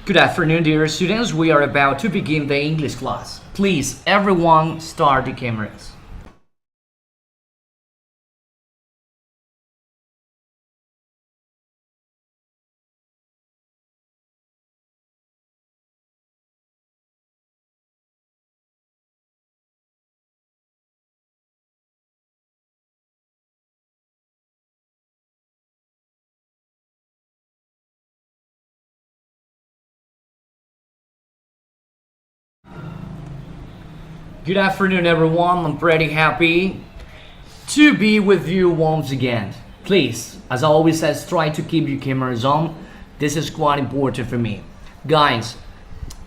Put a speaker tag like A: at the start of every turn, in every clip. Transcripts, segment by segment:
A: Good afternoon, dear students. We are about to begin the English class. Please, everyone, start the cameras. Good afternoon, everyone. I'm pretty happy to be with you once again. Please, as I always says, try to keep your cameras on. This is quite important for me. Guys,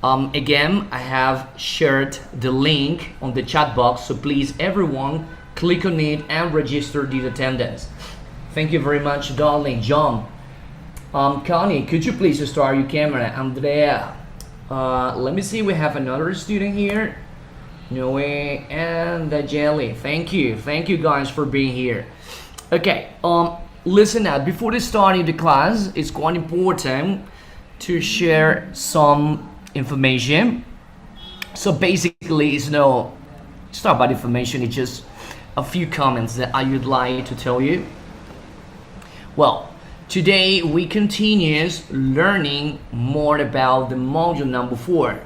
A: again, I have shared the link on the chat box, so please, everyone, click on it and register the attendance. Thank you very much, darling. John. Connie, could you please start your camera? Andrea. Let me see, we have another student here. Noe and the Jelly. Thank you guys for being here. Okay, listen now, before starting the class, it's quite important to share some information. So basically, it's not about information, it's just a few comments that I would like to tell you. Well, today we continue learning more about the module number 4.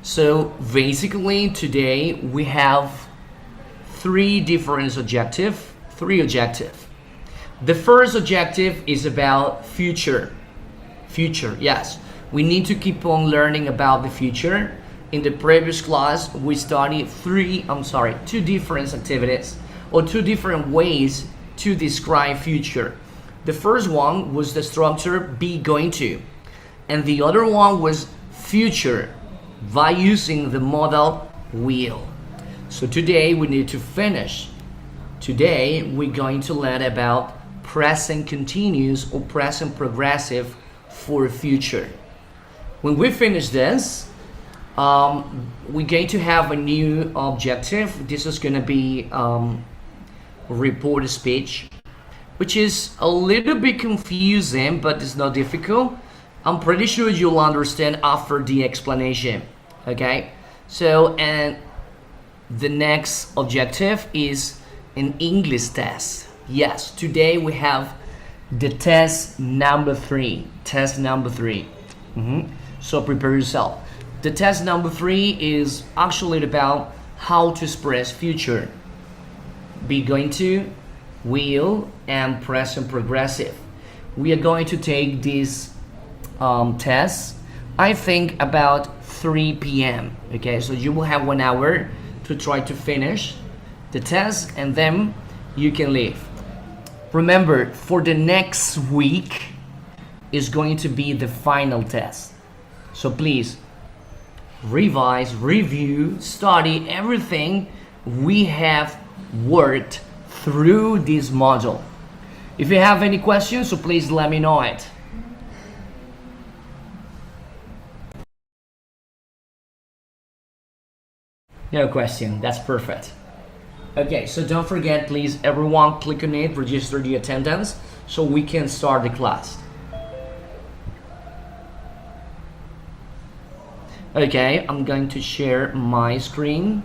A: So basically today we have three objectives. The first objective is about future. Yes, we need to keep on learning about the future. In the previous class we studied two different activities or two different ways to describe future. The first one was the structure be going to, and the other one was future by using the modal will. So today we need to finish. Today we're going to learn about present continuous or present progressive for future. When we finish this, we're going to have a new objective. This is going to be report speech, which is a little bit confusing, but it's not difficult. I'm pretty sure you'll understand after the explanation. Okay, so and the next objective is an English test. Yes, today we have the test number 3. So prepare yourself. The test number 3 is actually about how to express future, be going to, will, and present progressive. We are going to take this test, I think, about 3 p.m. Okay, so you will have 1 hour to try to finish the test and then you can leave. Remember, for the next week is going to be the final test. So please revise, review, study everything we have worked through this module. If you have any questions, so please let me know it. No question, that's perfect. Okay, so don't forget, please, everyone, click on it, register the attendance so we can start the class. Okay, I'm going to share my screen.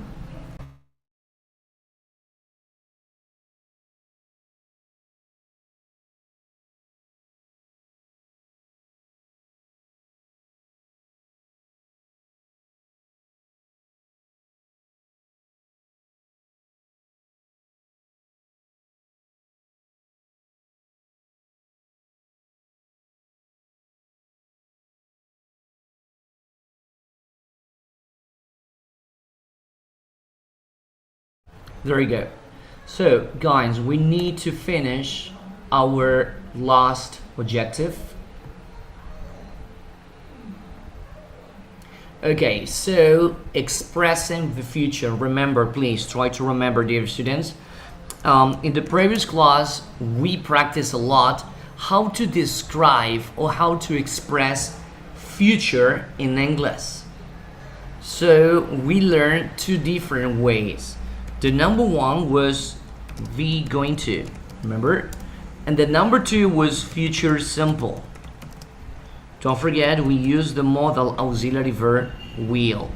A: There we go. So guys, we need to finish our last objective. Okay, so expressing the future. Remember, please try to remember, dear students. In the previous class, we practiced a lot how to describe or how to express future in English. So we learned two different ways. The number one was be going to, remember? And the number two was future simple. Don't forget, we use the modal auxiliary verb will.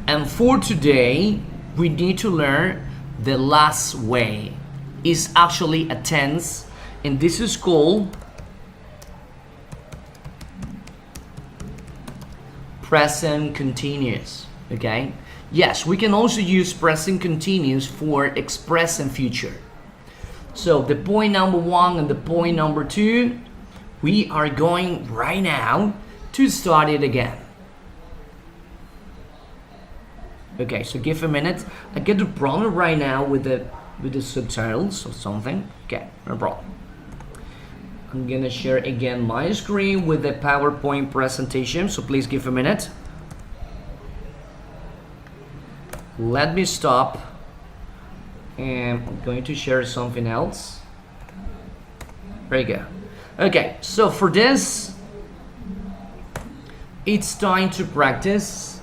A: And for today, we need to learn the last way. It's actually a tense, and this is called present continuous. Okay? Yes, we can also use present continuous for expressing future. So the point number 1 and the point number 2, we are going right now to start it again. Okay, so give a minute. I get the problem right now with the subtitles or something. Okay, no problem. I'm gonna share again my screen with the PowerPoint presentation, so please give a minute. Let me stop, and I'm going to share something else. There you go. Okay, so for this, it's time to practice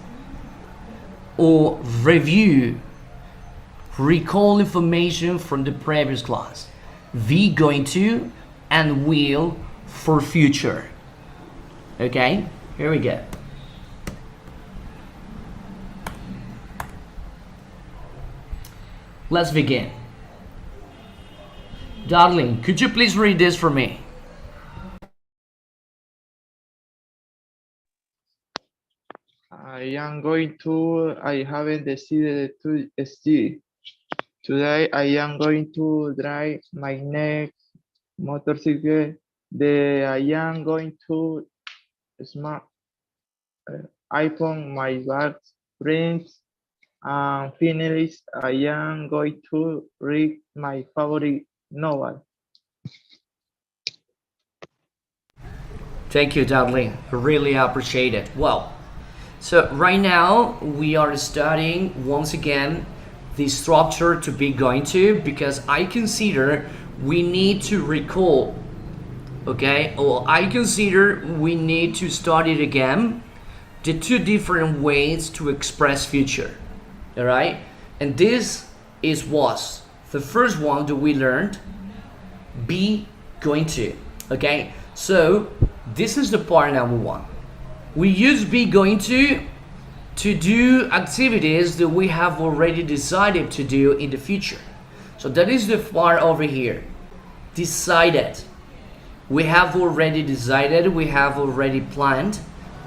A: or review, recall information from the previous class. Be going to and will for future. Okay, here we go. Let's begin. Darling, could you please read this for me?
B: I haven't decided to study. Today I am going to drive my next motorcycle. I am going to smart iPhone my bag friends. And finally, I am going to read my favorite novel.
A: Thank you, darling. I really appreciate it. Well, so right now we are studying once again the structure to be going to, because I consider we need to recall, okay, or I consider we need to study it again, the two different ways to express future. All right, and this was the first one that we learned, be going to. Okay, so this is the part number 1. We use be going to do activities that we have already decided to do in the future. So that is the part over here, decided. We have already decided, we have already planned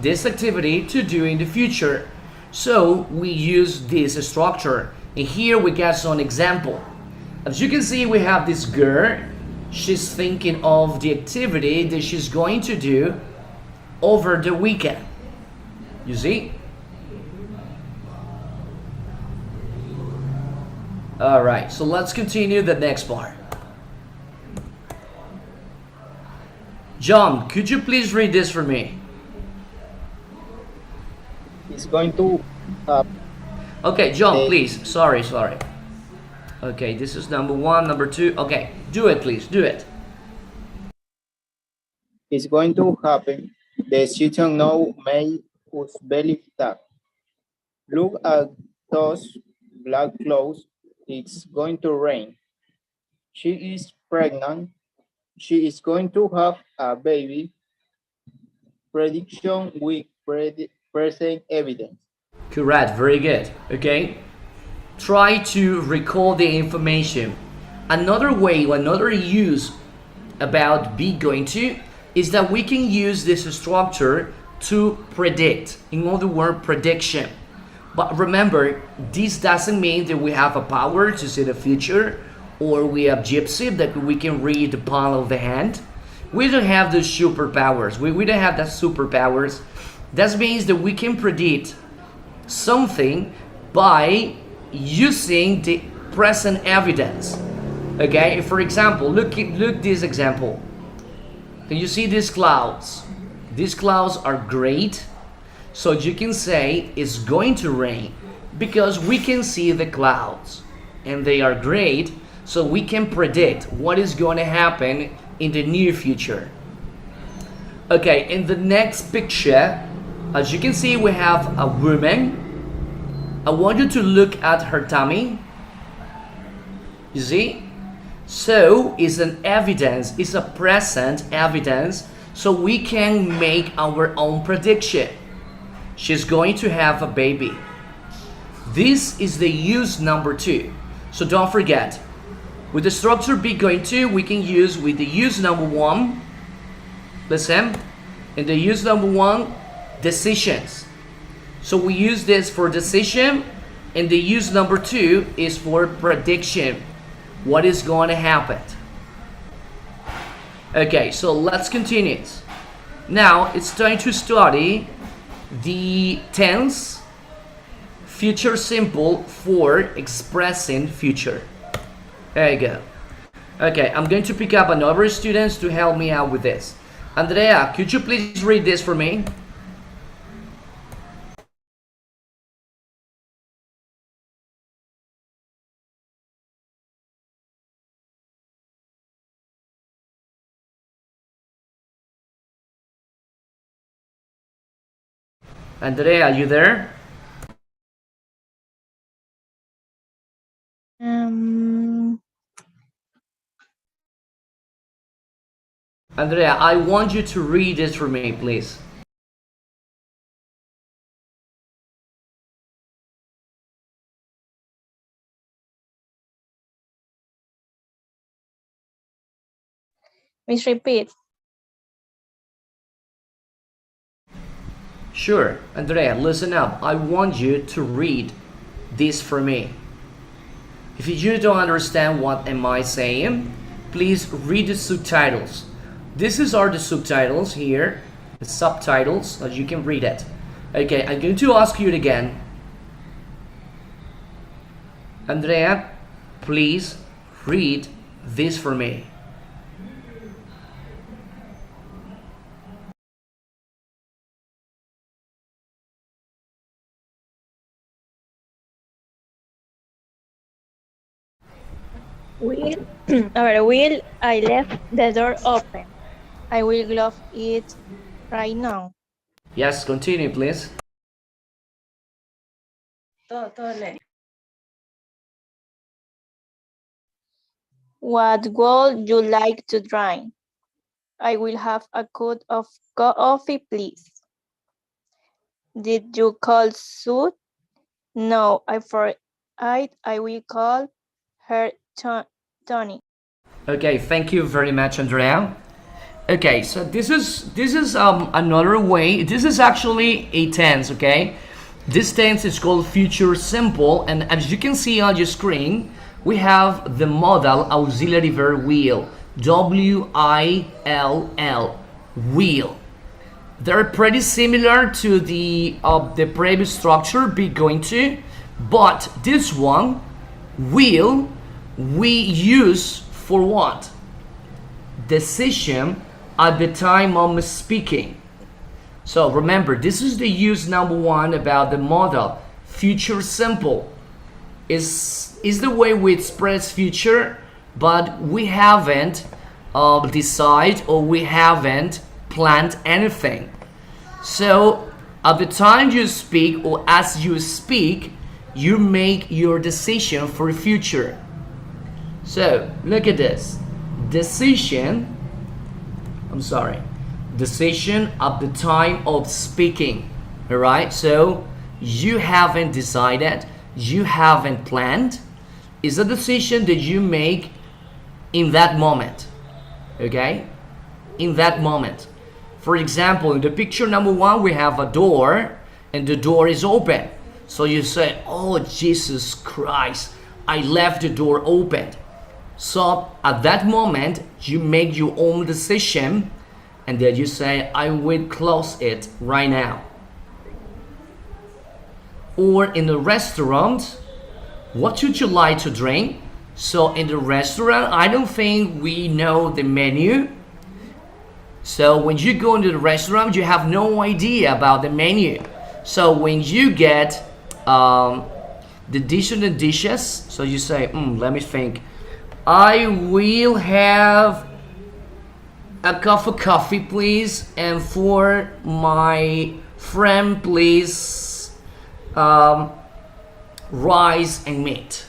A: this activity to do in the future. So we use this structure, and here we got some example. As you can see, we have this girl. She's thinking of the activity that she's going to do over the weekend. You see? All right, so let's continue the next part. John, could you please read this for me?
C: It's going to
A: Okay, John, please. Sorry. Okay, this is number 1, number 2. Okay, do it, please. Do it.
C: it's going to happen. The season now made us believe that. Look at those black clouds. It's going to rain. She is pregnant. She is going to have a baby. Prediction with present evidence.
A: Correct, very good. Okay, try to recall the information. Another way, another use about be going to is that we can use this structure to predict. In other words, prediction. But remember, this doesn't mean that we have a power to see the future, or we have gypsy that we can read the palm of the hand. We don't have those superpowers. We don't have that superpowers. That means that we can predict something by using the present evidence. Okay, for example, look this example. Can you see these clouds? These clouds are great, so you can say it's going to rain because we can see the clouds and they are great, so we can predict what is going to happen in the near future. Okay, in the next picture, as you can see, we have a woman. I want you to look at her tummy. You see? So it's an evidence, it's a present evidence so we can make our own prediction. She's going to have a baby. This is the use number 2. So don't forget, with the structure be going to, we can use with the use number 1. Listen, in the use number 1, decisions. So we use this for decision, and the use number 2 is for prediction. What is going to happen? Okay, so let's continue. Now it's time to study the tense future simple for expressing future. There you go. Okay, I'm going to pick up another students to help me out with this. Andrea, could you please read this for me? Andrea, are you there? Andrea, I want you to read this for me, please.
D: Please repeat.
A: Sure, Andrea, listen up. I want you to read this for me. If you don't understand what am I saying, please read the subtitles. This are the subtitles here, the subtitles, so you can read it. Okay, I'm going to ask you it again. Andrea, please read this for me.
D: Will, will I left the door open? I will glove it right now.
A: Yes, continue, please.
D: What would you like to drink? I will have a cup of coffee, please. Did you call Sue? No, I will call her Tony.
A: Okay, thank you very much, Andrea. Okay, so this is another way. This is actually a tense. Okay, this tense is called future simple, and as you can see on your screen, we have the modal auxiliary verb will. W-I-L-L, will. They're pretty similar to the previous structure, be going to, but this one, will, we use for what? Decision at the time of speaking. So remember, this is the use number 1 about the modal. Future simple is the way we express future, but we haven't decided or we haven't planned anything. So at the time you speak or as you speak, you make your decision for the future. So look at this. Decision at the time of speaking. Alright, so you haven't decided, you haven't planned. It's a decision that you make in that moment. Okay? In that moment. For example, in the picture number 1, we have a door and the door is open. So you say, oh Jesus Christ, I left the door open. So at that moment, you make your own decision and then you say, I will close it right now. Or in the restaurant, what would you like to drink? So in the restaurant, I don't think we know the menu. So when you go into the restaurant, you have no idea about the menu. So when you get the dishes, so you say, let me think. I will have a cup of coffee, please, and for my friend, please, rice and meat.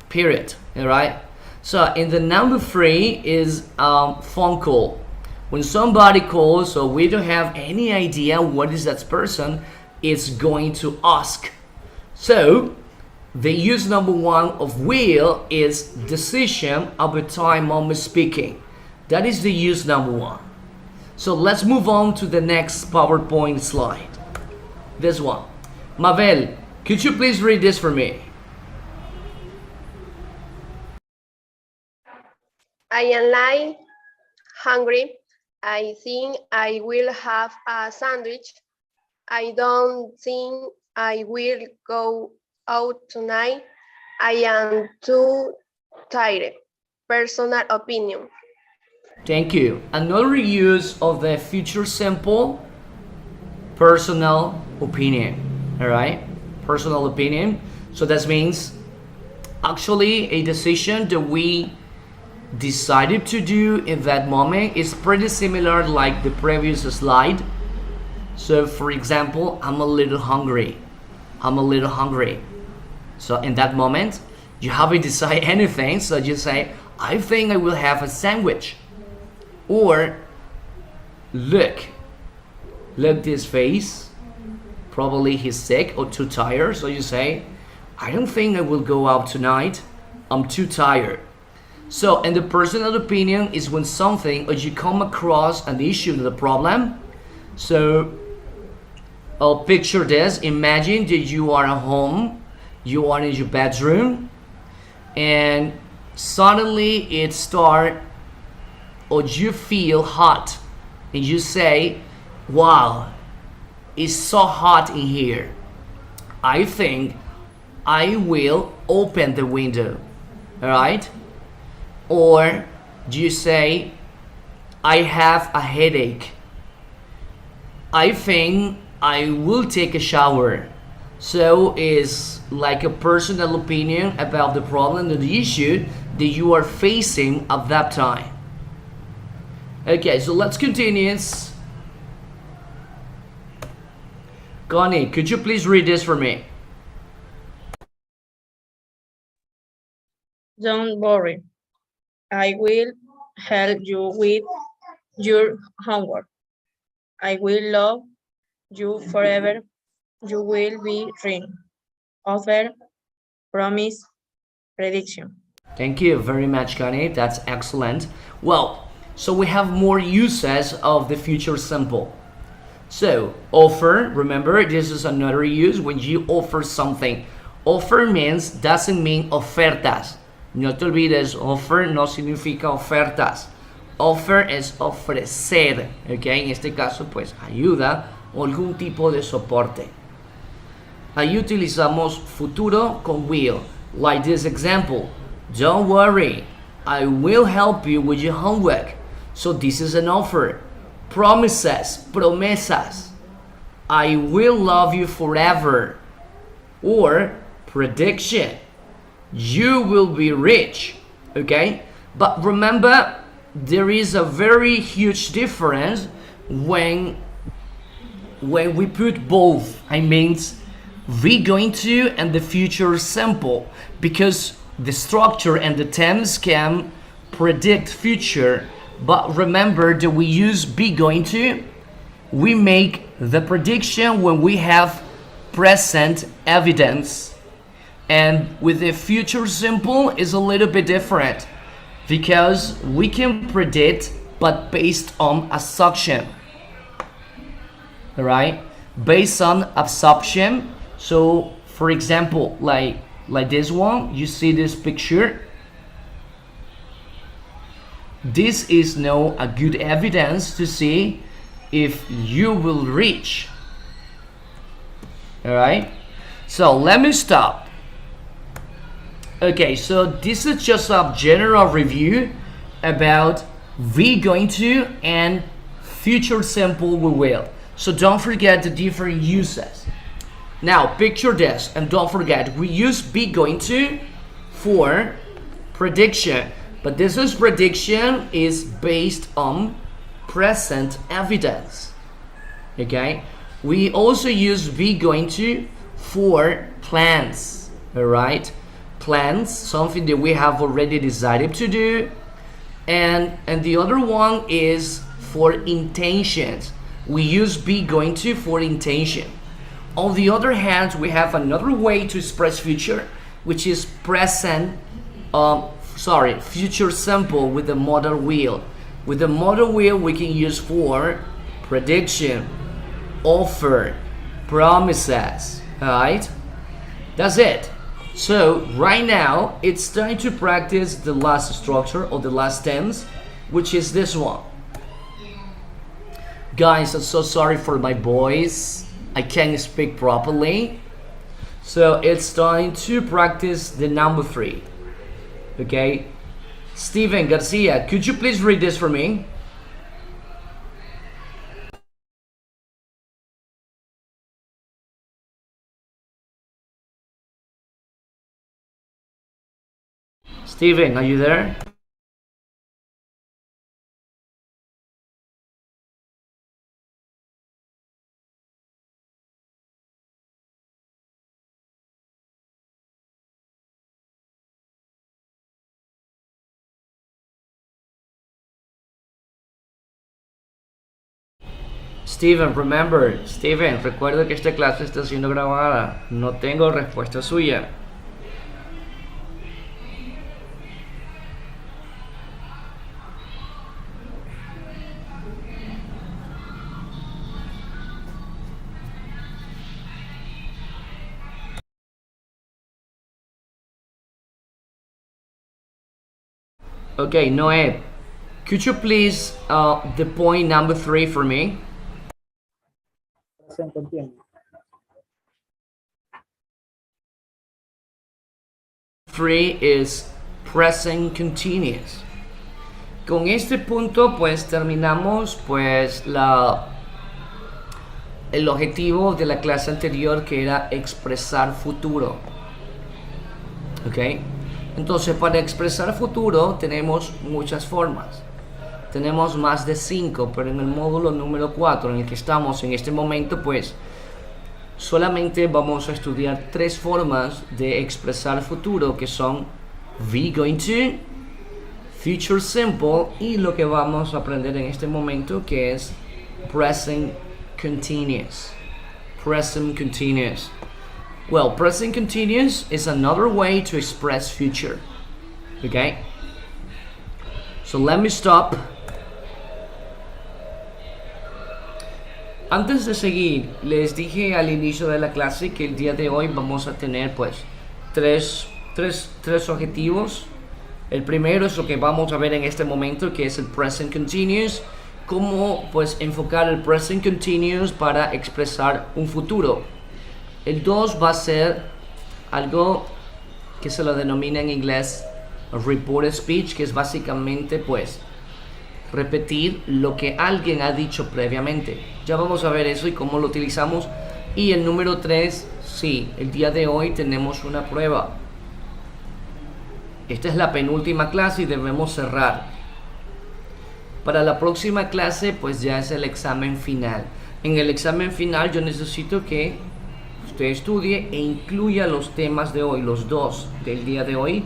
A: Period. All right. So in the number 3 is phone call. When somebody calls, so we don't have any idea what is that person is going to ask. So the use number one of will is decision at the time of speaking. That is the use number one. So let's move on to the next PowerPoint slide. This one. Mabel, could you please read this for me?
E: I am like hungry. I think I will have a sandwich. I don't think I will go out tonight. I am too tired. Personal opinion.
A: Thank you. Another use of the future simple, personal opinion. All right, personal opinion. So that means actually a decision that we decided to do in that moment is pretty similar like the previous slide. So for example, I'm a little hungry. So in that moment, you haven't decided anything, so you say, I think I will have a sandwich. Or look this face, probably he's sick or too tired, so you say, I don't think I will go out tonight, I'm too tired. So, and the personal opinion is when something or you come across an issue, the problem. So, I'll picture this. Imagine that you are at home, you are in your bedroom, and suddenly it starts, or you feel hot, and you say, wow, it's so hot in here. I think I will open the window, all right? Or you say, I have a headache. I think I will take a shower. So it's like a personal opinion about the problem or the issue that you are facing at that time. Okay, so let's continue. Connie, could you please read this for me?
F: Don't worry. I will help you with your homework. I will love you forever. You will be ring. Offer, promise, prediction.
A: Thank you very much, Connie. That's excellent. Well, so we have more uses of the future simple. So, offer, remember, this is another use when you offer something. Offer doesn't mean ofertas. No te olvides, offer no significa ofertas. Offer es ofrecer, ¿ok? En este caso, pues, ayuda o algún tipo de soporte. Ahí utilizamos futuro con will. Like this example, don't worry, I will help you with your homework. So this is an offer. Promises, promesas. I will love you forever. Or prediction. You will be rich. Okay? But remember, there is a very huge difference when we put both. I mean, we going to and the future simple, because the structure and the tense can predict future. But remember that we use be going to. We make the prediction when we have present evidence. And with the future simple is a little bit different, because we can predict but based on assumption. Alright? Based on assumption. So for example, like this one, you see this picture. This is now a good evidence to see if you will reach. Alright? So let me stop. Okay, so this is just a general review about we going to and future simple we will. So don't forget the different uses. Now picture this, and don't forget we use be going to for prediction, but this is prediction is based on present evidence. Okay, we also use be going to for plans. All right, plans, something that we have already decided to do, and the other one is for intentions. We use be going to for intention. On the other hand, we have another way to express future, which is future simple with the modal wheel. With the modal wheel, we can use for prediction, offer, promises. Alright? That's it. So right now, it's time to practice the last structure or the last tense, which is this one. Guys, I'm so sorry for my voice. I can't speak properly. So it's time to practice the number 3. Okay? Steven Garcia, could you please read this for me? Steven, are you there? Steven, recuerda que esta clase está siendo grabada. No tengo respuesta suya. Okay, Noé, could you please the point number 3 for me?
C: Present continuous.
A: 3 is present continuous. Con este punto pues terminamos pues el objetivo de la clase anterior, que era expresar futuro. ¿Ok? Entonces, para expresar futuro tenemos muchas formas. Tenemos más de 5, pero en el módulo número 4 en el que estamos en este momento, pues solamente vamos a estudiar 3 formas de expresar futuro, que son be going to, future simple y lo que vamos a aprender en este momento, que es present continuous. Present continuous. Well, present continuous is another way to express future. Okay? So let me stop. Antes de seguir, les dije al inicio de la clase que el día de hoy vamos a tener pues tres objetivos. El primero es lo que vamos a ver en este momento, que es el present continuous. Cómo pues enfocar el present continuous para expresar un futuro. El 2 va a ser algo que se lo denomina en inglés report speech, que es básicamente pues repetir lo que alguien ha dicho previamente. Ya vamos a ver eso y cómo lo utilizamos. Y el número 3, sí, el día de hoy tenemos una prueba. Esta es la penúltima clase y debemos cerrar. Para la próxima clase pues ya es el examen final. En el examen final yo necesito que usted estudie e incluya los temas de hoy, los 2 del día de hoy,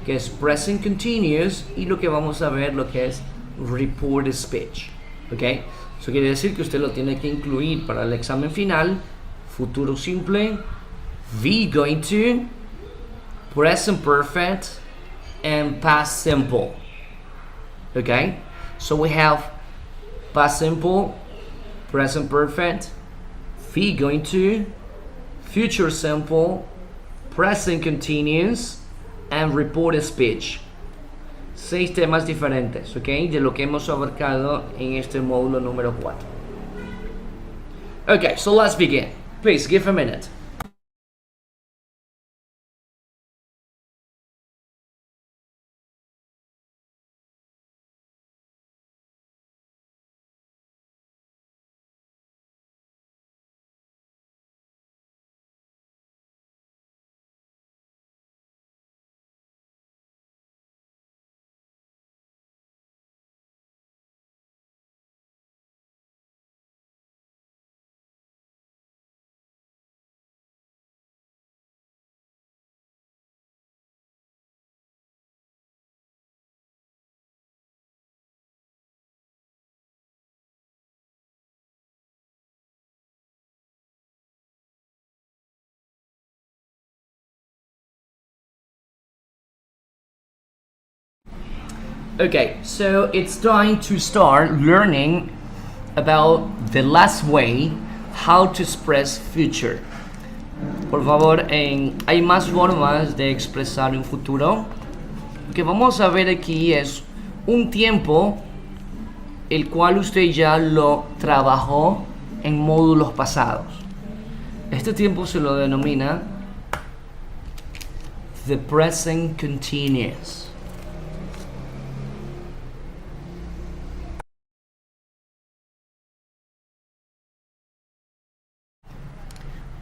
A: que es present continuous y lo que vamos a ver, lo que es report speech. ¿Ok? Eso quiere decir que usted lo tiene que incluir para el examen final: futuro simple, be going to, present perfect, and past simple. Okay? So we have past simple, present perfect, be going to, future simple, present continuous, and report speech. 6 temas diferentes, ¿ok? De lo que hemos abarcado en este módulo número 4. Okay, so let's begin. Please give a minute. Okay, so it's time to start learning about the last way how to express future. Por favor, hay más formas de expresar un futuro. Lo que vamos a ver aquí es un tiempo el cual usted ya lo trabajó en módulos pasados. Este tiempo se lo denomina the present continuous.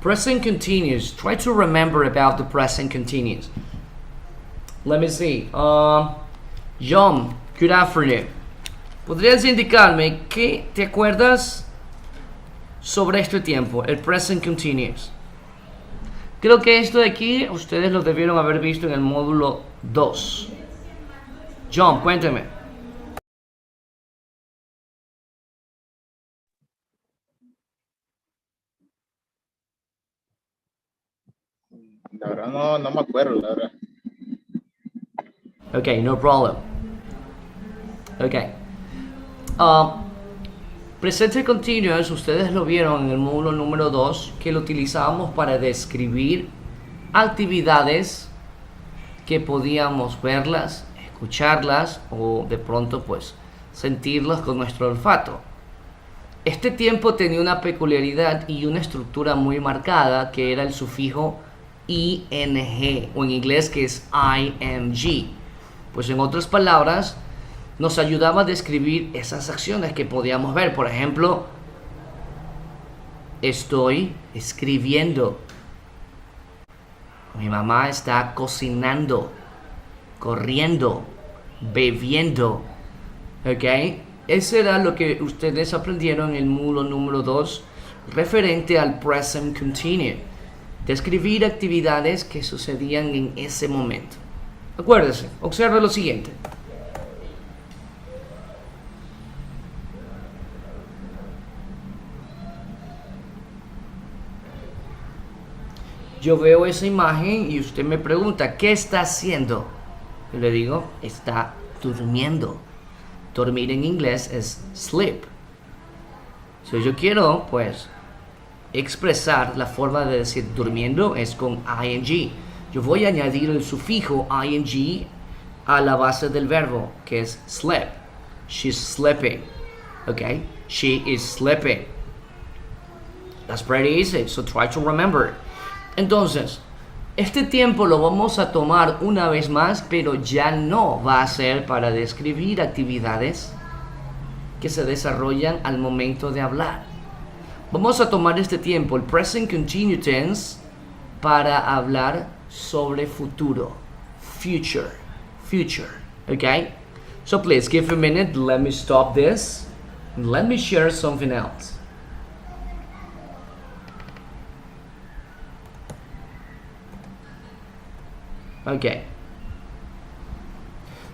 A: Present continuous. Try to remember about the present continuous. Let me see. John, good afternoon. ¿Podrías indicarme qué te acuerdas sobre este tiempo, el present continuous? Creo que esto de aquí ustedes lo debieron haber visto en el módulo 2. John, cuénteme.
C: La verdad no me acuerdo, la verdad.
A: Okay, no problem. Okay. Presente continuous, ustedes lo vieron en el módulo número 2, que lo utilizábamos para describir actividades que podíamos verlas, escucharlas o de pronto pues sentirlas con nuestro olfato. Este tiempo tenía una peculiaridad y una estructura muy marcada, que era el sufijo ing, o en inglés que es ing. Pues en otras palabras, nos ayudaba a describir esas acciones que podíamos ver. Por ejemplo, estoy escribiendo. Mi mamá está cocinando, corriendo, bebiendo. ¿Ok? Eso era lo que ustedes aprendieron en el módulo número 2 referente al present continuous. Describir actividades que sucedían en ese momento. Acuérdese, observe lo siguiente. Yo veo esa imagen y usted me pregunta, ¿qué está haciendo? Yo le digo, está durmiendo. Dormir en inglés es sleep. Si yo quiero, pues, expresar la forma de decir durmiendo es con ing. Yo voy a añadir el sufijo ing a la base del verbo, que es sleep. She's sleeping. Okay? She is sleeping. That's pretty easy, so try to remember. Entonces, este tiempo lo vamos a tomar una vez más, pero ya no va a ser para describir actividades que se desarrollan al momento de hablar. Vamos a tomar este tiempo, el present continuous tense, para hablar sobre futuro. Future. Okay? So please give a minute, let me stop this, and let me share something else. Okay.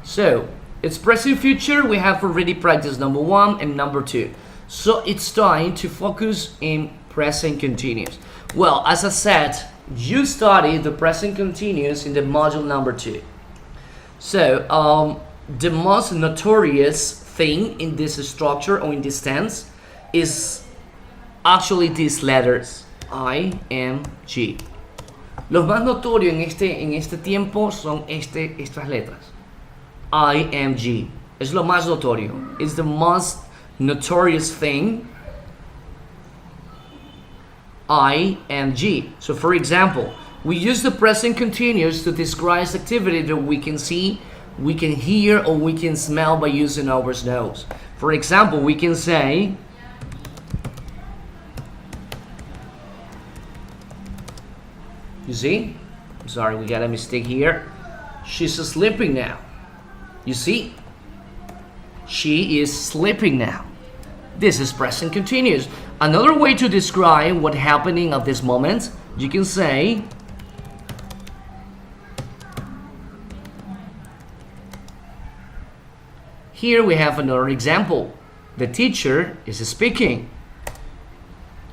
A: So, it's present future, we have already practiced number 1 and number 2. So it's time to focus in present continuous. Well, as I said, you studied the present continuous in the module number 2. So, the most notorious thing in this structure or in this tense is actually these letters, I, M, G. Los más notorios en este tiempo son estas letras. IMG. Es lo más notorio. It's the most notorious thing. IMG. So for example, we use the present continuous to describe activity that we can see, we can hear, or we can smell by using our nose. For example, we can say, you see? I'm sorry, we got a mistake here. She's sleeping now. You see? She is sleeping now. This is present continuous. Another way to describe what's happening at this moment, you can say, here we have another example. The teacher is speaking.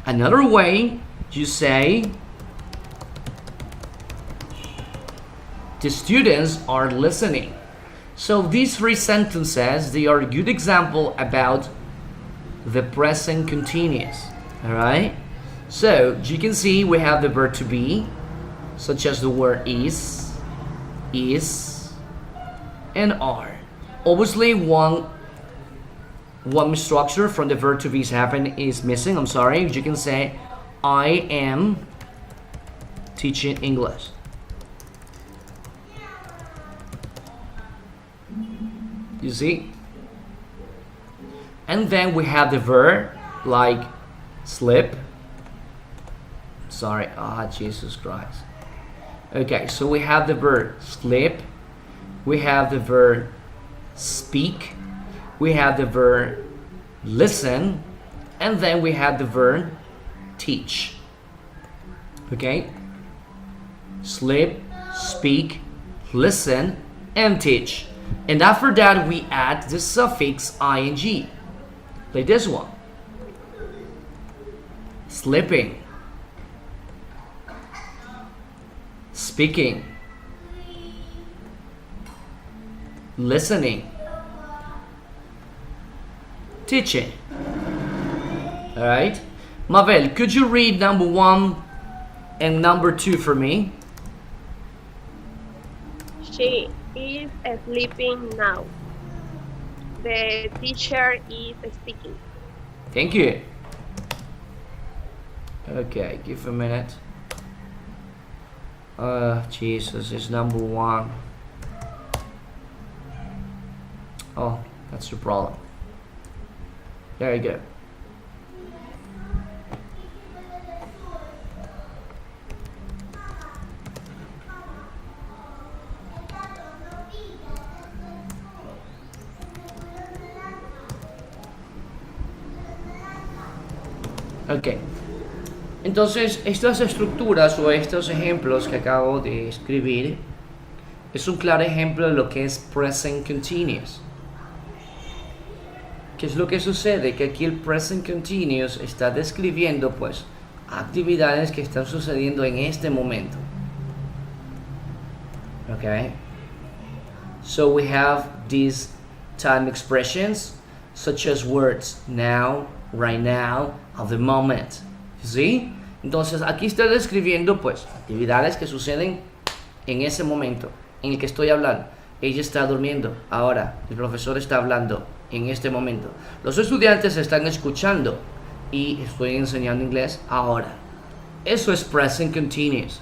A: Another way, you say, the students are listening. So these three sentences, they are a good example about the present continuous. All right. So you can see we have the verb to be, such as the word is, and are. Obviously, one structure from the verb to be is missing. I'm sorry. You can say, I am teaching English. You see? And then we have the verb like sleep. Sorry. Jesus Christ. Okay, so we have the verb sleep. We have the verb speak. We have the verb listen. And then we have the verb teach. Okay? Sleep, speak, listen, and teach. And after that, we add the suffix ing. Like this one. Sleeping. Speaking. Listening. Teaching. Alright? Mabel, could you read number 1 and number 2 for me?
E: She is sleeping now. The teacher is speaking.
A: Thank you. Okay, give a minute. Jesus, it's number 1. Oh, that's the problem. There you go. Ok, entonces estas estructuras o estos ejemplos que acabo de escribir es un claro ejemplo de lo que es present continuous. ¿Qué es lo que sucede? Que aquí el present continuous está describiendo pues actividades que están sucediendo en este momento. Okay, so we have these time expressions such as words now, right now, at the moment. ¿Sí? Entonces aquí está describiendo pues actividades que suceden en ese momento en el que estoy hablando. Ella está durmiendo ahora, el profesor está hablando en este momento, los estudiantes están escuchando y estoy enseñando inglés ahora. Eso es present continuous.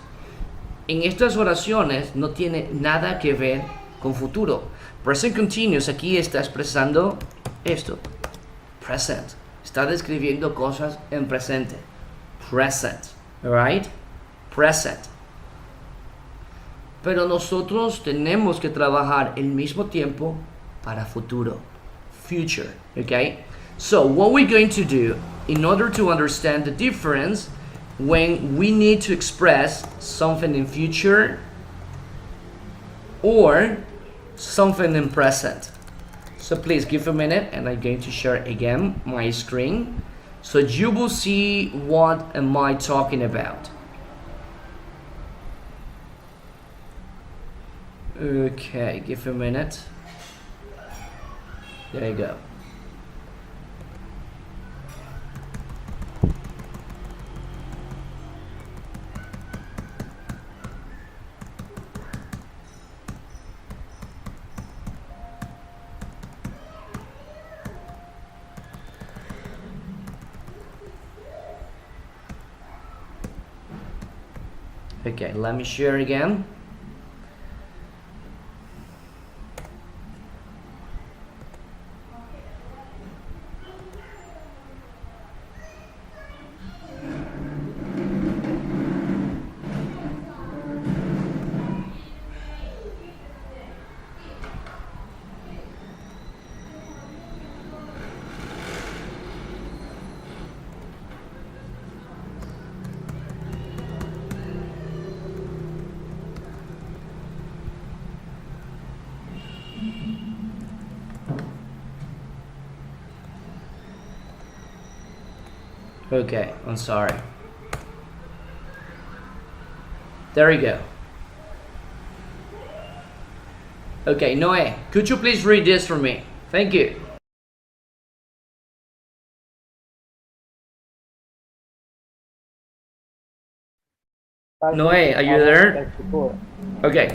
A: En estas oraciones no tiene nada que ver con futuro. Present continuous aquí está expresando esto, present. Está describiendo cosas en presente. Present. Alright? Present. Pero nosotros tenemos que trabajar el mismo tiempo para futuro. Future. Okay? So, what we're going to do in order to understand the difference when we need to express something in future or something in present. So please give a minute and I'm going to share again my screen so you will see what am I talking about. Okay, give a minute. There you go. Okay, let me share again. Okay, I'm sorry. There you go. Okay, Noé, could you please read this for me? Thank you. Noé, are you there? Okay.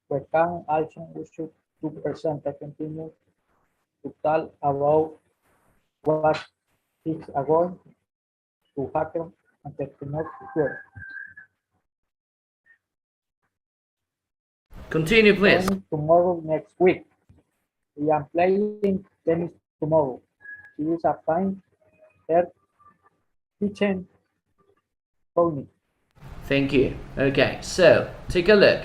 G: The current action we should to present a continue to tell about what is going to happen and the next future.
A: Continue, please.
G: Tomorrow next week. We are playing tennis tomorrow. It is a fine air kitchen pony.
A: Thank you. Okay, so take a look.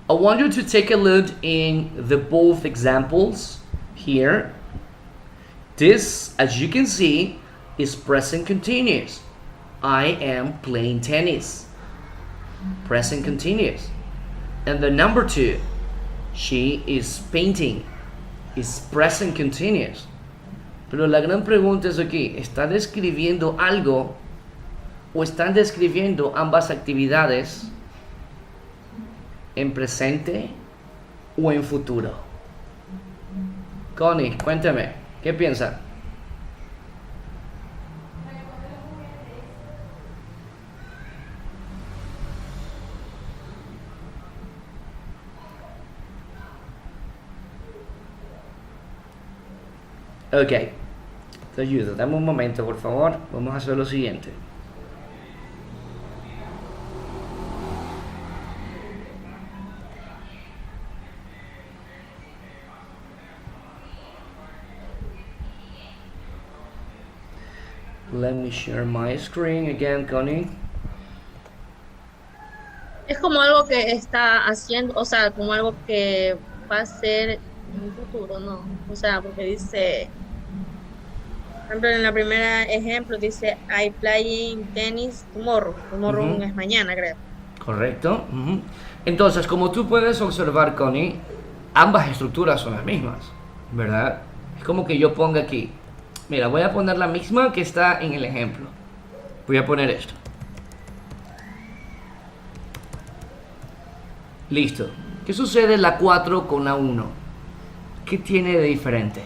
A: I want you to take a look in the both examples here. This, as you can see, is present continuous. I am playing tennis. Present continuous. And the number 2, she is painting, is present continuous. Pero la gran pregunta es aquí, ¿está describiendo algo o están describiendo ambas actividades en presente o en futuro? Connie, cuéntame, ¿qué piensa? Ok, te ayudo, dame un momento por favor, vamos a hacer lo siguiente. Let me share my screen again, Connie.
F: Es como algo que está haciendo, o sea, como algo que va a ser en un futuro, ¿no? O sea, porque dice, por ejemplo, en la primera ejemplo dice, I playing tennis tomorrow. Tomorrow es mañana, creo.
A: Correcto. Entonces, como tú puedes observar, Connie, ambas estructuras son las mismas, ¿verdad? Es como que yo ponga aquí, mira, voy a poner la misma que está en el ejemplo. Voy a poner esto. Listo. ¿Qué sucede en la 4 con la 1? ¿Qué tiene de diferente?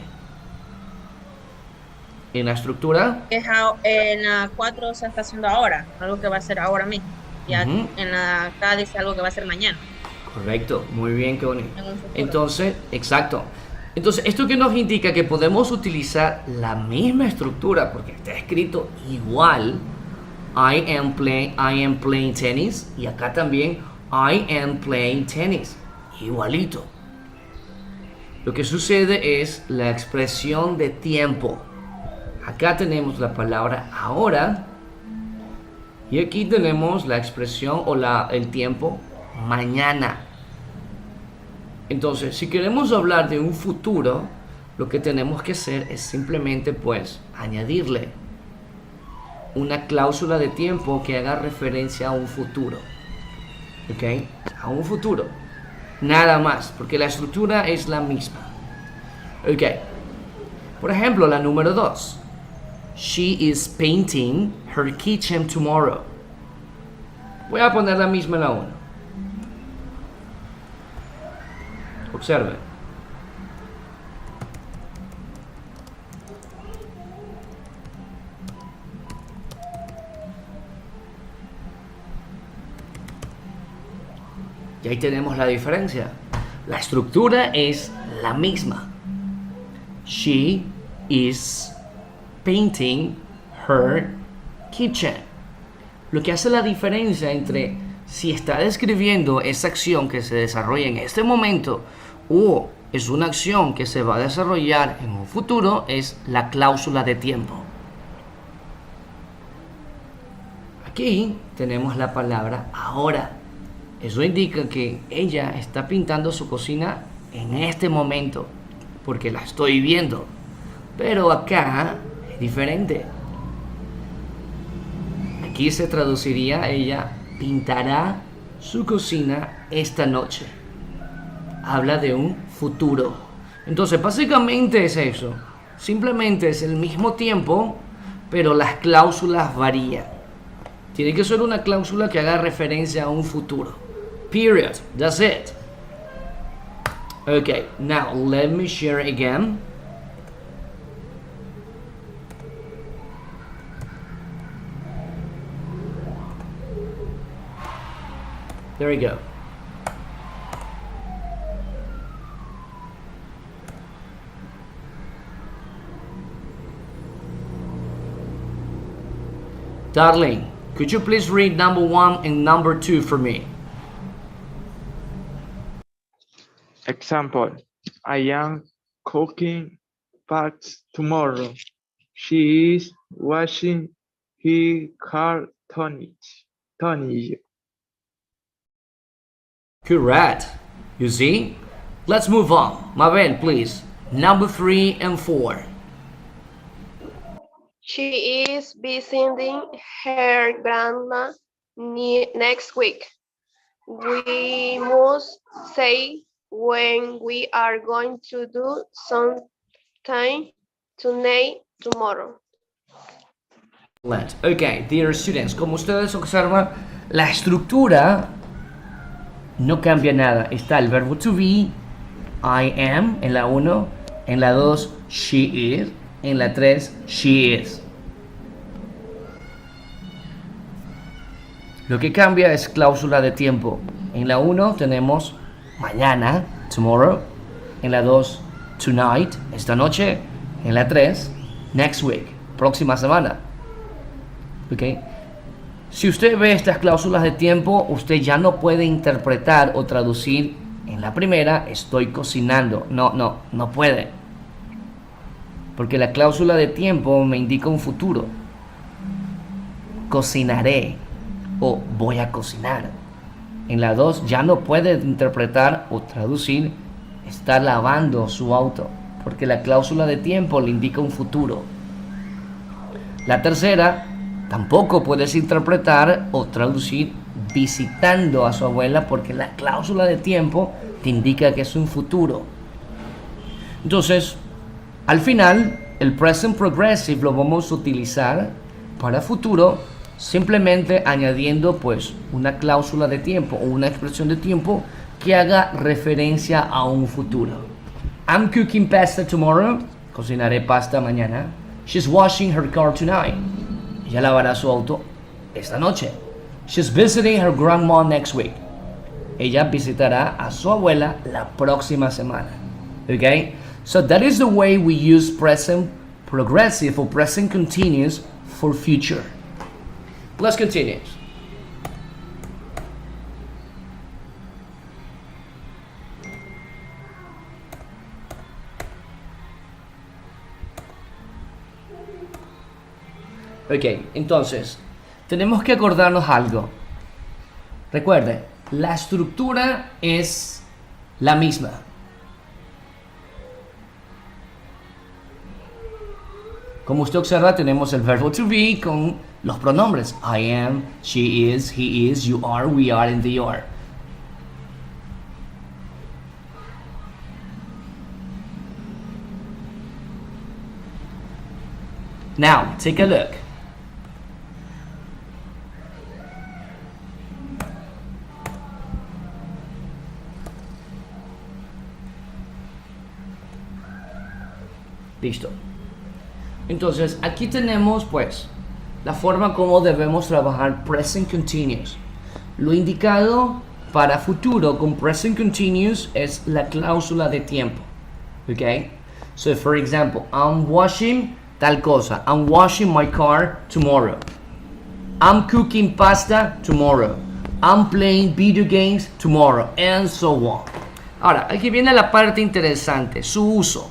A: En la estructura.
F: En la 4 se está haciendo ahora, algo que va a ser ahora mismo. Y en la acá dice algo que va a ser mañana.
A: Correcto, muy bien, Connie. Entonces, exacto. Entonces, esto que nos indica que podemos utilizar la misma estructura, porque está escrito igual. I am playing tennis. Y acá también, I am playing tennis. Igualito. Lo que sucede es la expresión de tiempo. Acá tenemos la palabra ahora. Y aquí tenemos la expresión o el tiempo mañana. Entonces, si queremos hablar de un futuro, lo que tenemos que hacer es simplemente, pues, añadirle una cláusula de tiempo que haga referencia a un futuro. ¿Ok? A un futuro. Nada más, porque la estructura es la misma. Ok. Por ejemplo, la número 2. She is painting her kitchen tomorrow. Voy a poner la misma en la 1. Observe. Y ahí tenemos la diferencia. La estructura es la misma. She is painting her kitchen. Lo que hace la diferencia entre si está describiendo esa acción que se desarrolla en este momento o es una acción que se va a desarrollar en un futuro es la cláusula de tiempo. Aquí tenemos la palabra ahora. Eso indica que ella está pintando su cocina en este momento porque la estoy viendo. Pero acá es diferente. Aquí se traduciría, ella pintará su cocina esta noche. Habla de un futuro. Entonces, básicamente es eso. Simplemente es el mismo tiempo, pero las cláusulas varían. Tiene que ser una cláusula que haga referencia a un futuro. Period. That's it. Okay, now let me share again. There we go. Darling, could you please read number 1 and number 2 for me?
B: Example, I am cooking pats tomorrow. She is washing her car tonic.
A: Correct. You see? Let's move on. Mabel, please. Number 3 and 4.
E: She is visiting her grandma next week. We must say when we are going to do something tomorrow.
A: Excellent. Okay, dear students, como ustedes observan, la estructura no cambia nada. Está el verbo to be, I am en la 1, en la 2, she is, en la 3, she is. Lo que cambia es cláusula de tiempo. En la 1 tenemos mañana, tomorrow. En la 2, tonight, esta noche. En la 3, next week, próxima semana. ¿Ok? Si usted ve estas cláusulas de tiempo, usted ya no puede interpretar o traducir en la primera, estoy cocinando. No puede. Porque la cláusula de tiempo me indica un futuro. Cocinaré o voy a cocinar. En la 2 ya no puede interpretar o traducir está lavando su auto, porque la cláusula de tiempo le indica un futuro. La tercera, tampoco puedes interpretar o traducir visitando a su abuela, porque la cláusula de tiempo te indica que es un futuro. Entonces, al final, el present progressive lo vamos a utilizar para futuro, simplemente añadiendo pues una cláusula de tiempo o una expresión de tiempo que haga referencia a un futuro. I'm cooking pasta tomorrow. Cocinaré pasta mañana. She's washing her car tonight. Ella lavará su auto esta noche. She's visiting her grandma next week. Ella visitará a su abuela la próxima semana. Okay? So that is the way we use present progressive or present continuous for future. Let's continue. Ok, entonces, tenemos que acordarnos algo. Recuerde, la estructura es la misma. Como usted observa, tenemos el verbo to be con los pronombres. I am, she is, he is, you are, we are, and they are. Now, take a look. Listo. Entonces, aquí tenemos pues la forma como debemos trabajar present continuous. Lo indicado para futuro con present continuous es la cláusula de tiempo. Ok? So, for example, I'm washing tal cosa. I'm washing my car tomorrow. I'm cooking pasta tomorrow. I'm playing video games tomorrow. And so on. Ahora, aquí viene la parte interesante, su uso.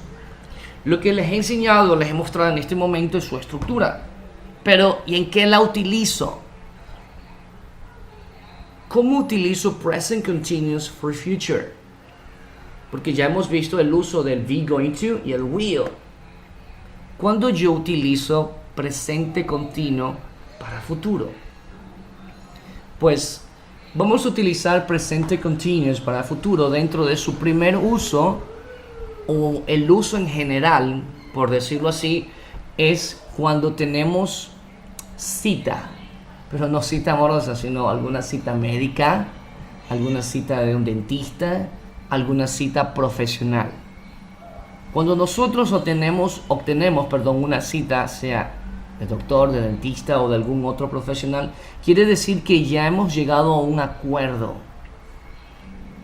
A: Lo que les he enseñado, les he mostrado en este momento es su estructura. Pero, ¿y en qué la utilizo? ¿Cómo utilizo present continuous for future? Porque ya hemos visto el uso del be going to y el will. ¿Cuándo yo utilizo presente continuo para futuro? Pues vamos a utilizar presente continuous para futuro dentro de su primer uso, o el uso en general, por decirlo así, es cuando tenemos cita, pero no cita amorosa, sino alguna cita médica, alguna cita de un dentista, alguna cita profesional. Cuando nosotros obtenemos, una cita, sea de doctor, de dentista o de algún otro profesional, quiere decir que ya hemos llegado a un acuerdo.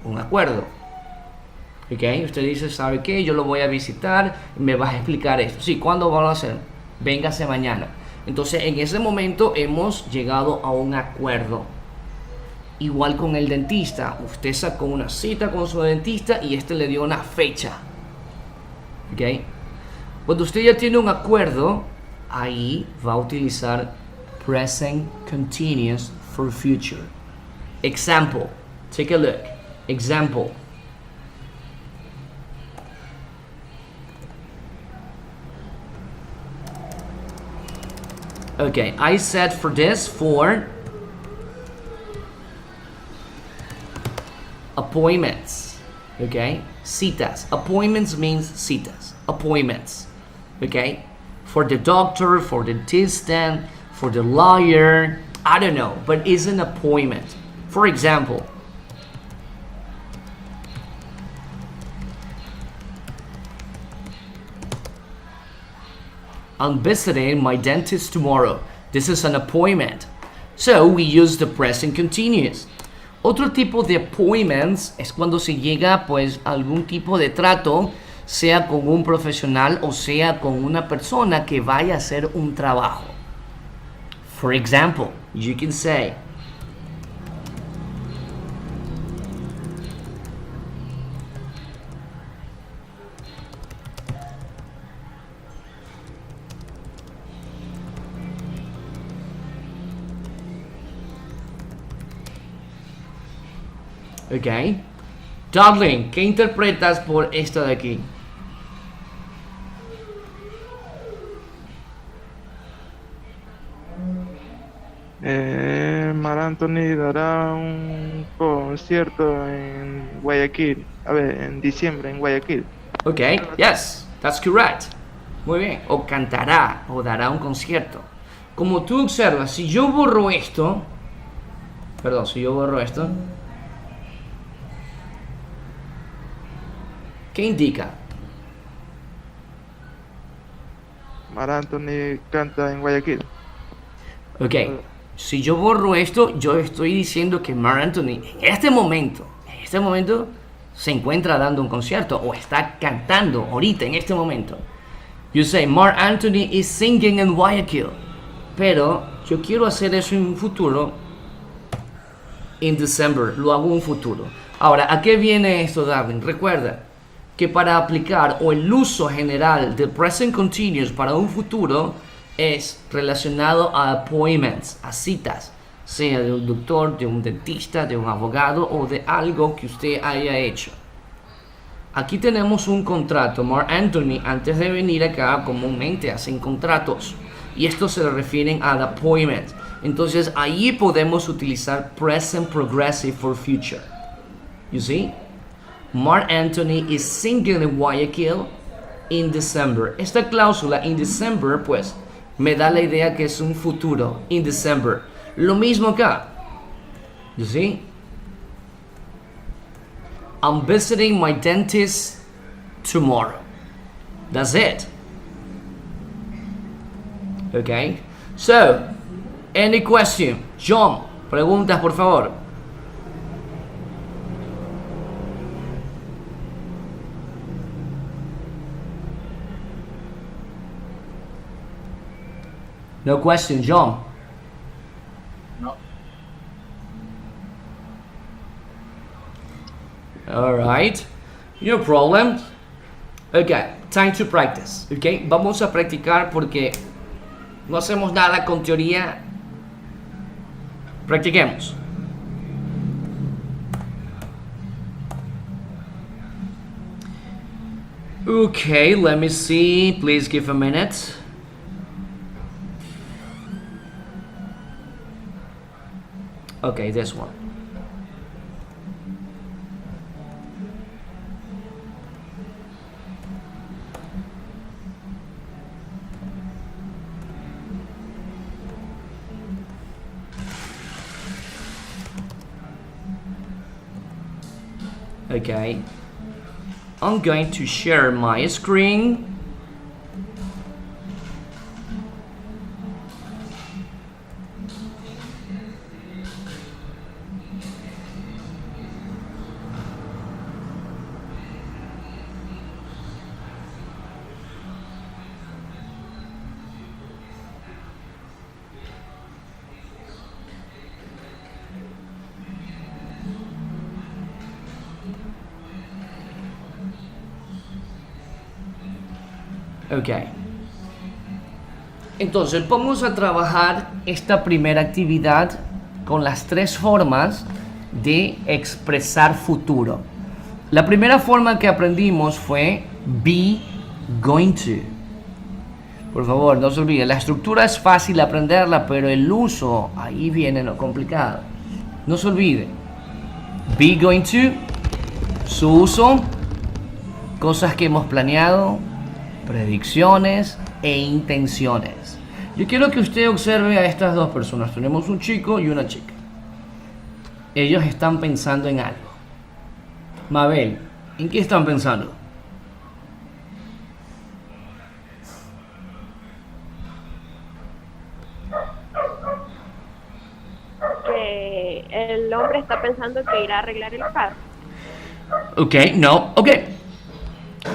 A: Un acuerdo. ¿Ok? Usted dice, ¿sabe qué? Yo lo voy a visitar, me vas a explicar esto. Sí, ¿cuándo van a hacer? Véngase mañana. Entonces, en ese momento hemos llegado a un acuerdo. Igual con el dentista. Usted sacó una cita con su dentista y este le dio una fecha. ¿Ok? Cuando usted ya tiene un acuerdo, ahí va a utilizar present continuous for future. Example. Take a look. Example. Okay, I said for this for appointments. Okay, citas. Appointments means citas. Appointments. Okay, for the doctor, for the dentist, for the lawyer. I don't know, but it's an appointment. For example, I'm visiting my dentist tomorrow. This is an appointment. So we use the present continuous. Otro tipo de appointments es cuando se llega pues a algún tipo de trato, sea con un profesional o sea con una persona que vaya a hacer un trabajo. For example, you can say, ok. Darling, ¿qué interpretas por esto de aquí?
B: Mar Anthony dará un concierto en Guayaquil, a ver, en diciembre en Guayaquil.
A: Ok, yes, that's correct. Muy bien. O cantará o dará un concierto. Como tú observas, si yo borro esto, ¿qué indica?
B: Mar Anthony canta en Guayaquil.
A: Ok, si yo borro esto, yo estoy diciendo que Mark Anthony en este momento, se encuentra dando un concierto o está cantando ahorita, en este momento. You say, Mark Anthony is singing in Guayaquil. Pero yo quiero hacer eso en un futuro. In December, lo hago en un futuro. Ahora, ¿a qué viene esto, Darwin? Recuerda que para aplicar o el uso general del present continuous para un futuro es relacionado a appointments, a citas, sea de un doctor, de un dentista, de un abogado o de algo que usted haya hecho. Aquí tenemos un contrato. Mark Anthony, antes de venir acá, comúnmente hacen contratos y estos se refieren a appointment. Entonces ahí podemos utilizar present progressive for future. You see? Mark Anthony is singing in Guayaquil in December. Esta cláusula in December pues me da la idea que es un futuro. In December. Lo mismo acá. You see? I'm visiting my dentist tomorrow. That's it. Okay? So, any question? John, preguntas por favor. No question, John.
G: No.
A: All right, no problem. Okay, time to practice. Okay, vamos a practicar porque no hacemos nada con teoría. Practiquemos. Okay, let me see. Please give a minute. Okay, this one. Okay. I'm going to share my screen. Ok. Entonces vamos a trabajar esta primera actividad con las tres formas de expresar futuro. La primera forma que aprendimos fue be going to. Por favor, no se olviden, la estructura es fácil aprenderla, pero el uso, ahí viene lo complicado. No se olvide. Be going to, su uso, cosas que hemos planeado, predicciones e intenciones. Yo quiero que usted observe a estas dos personas. Tenemos un chico y una chica. Ellos están pensando en algo. Mabel, ¿en qué están pensando?
E: Que el hombre está pensando que irá a arreglar el carro.
A: Ok, no, ok.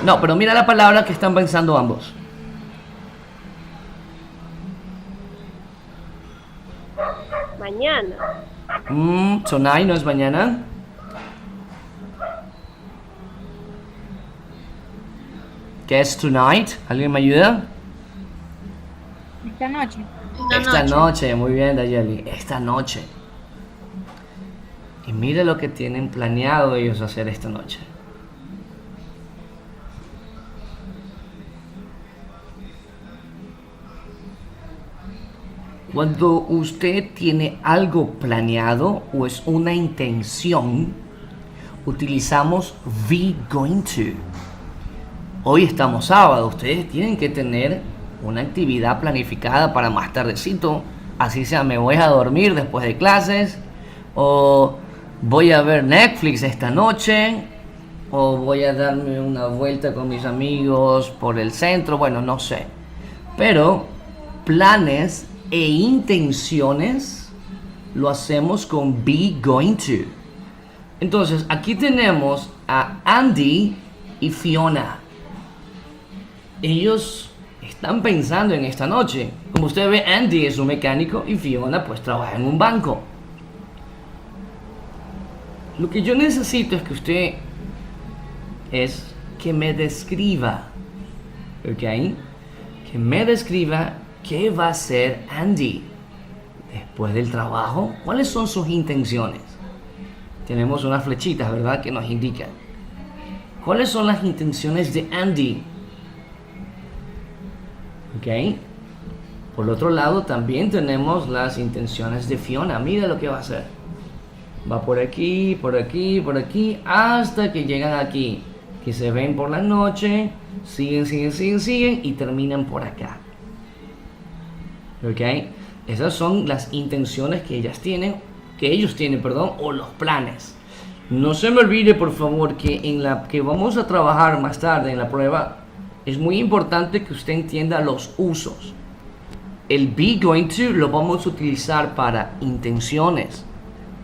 A: No, pero mira la palabra que están pensando ambos.
E: Mañana.
A: Tonight no es mañana. ¿Qué es tonight? ¿Alguien me ayuda?
D: Esta noche.
A: Esta noche, muy bien, Dayeli. Esta noche. Y mire lo que tienen planeado ellos hacer esta noche. Cuando usted tiene algo planeado o es una intención, utilizamos be going to. Hoy estamos sábado, ustedes tienen que tener una actividad planificada para más tardecito. Así sea, me voy a dormir después de clases, o voy a ver Netflix esta noche, o voy a darme una vuelta con mis amigos por el centro, bueno, no sé. Pero planes e intenciones lo hacemos con be going to. Entonces, aquí tenemos a Andy y Fiona. Ellos están pensando en esta noche. Como usted ve, Andy es un mecánico y Fiona pues trabaja en un banco. Lo que yo necesito es que usted es que me describa, ¿ok? Que me describa qué va a hacer Andy después del trabajo. ¿Cuáles son sus intenciones? Tenemos unas flechitas, ¿verdad?, que nos indican. ¿Cuáles son las intenciones de Andy? ¿Ok? Por el otro lado, también tenemos las intenciones de Fiona. Mira lo que va a hacer. Va por aquí, por aquí, por aquí, hasta que llegan aquí. Que se ven por la noche, siguen y terminan por acá. ¿Ok? Esas son las intenciones que ellos tienen, o los planes. No se me olvide, por favor, que en la que vamos a trabajar más tarde en la prueba, es muy importante que usted entienda los usos. El be going to lo vamos a utilizar para intenciones,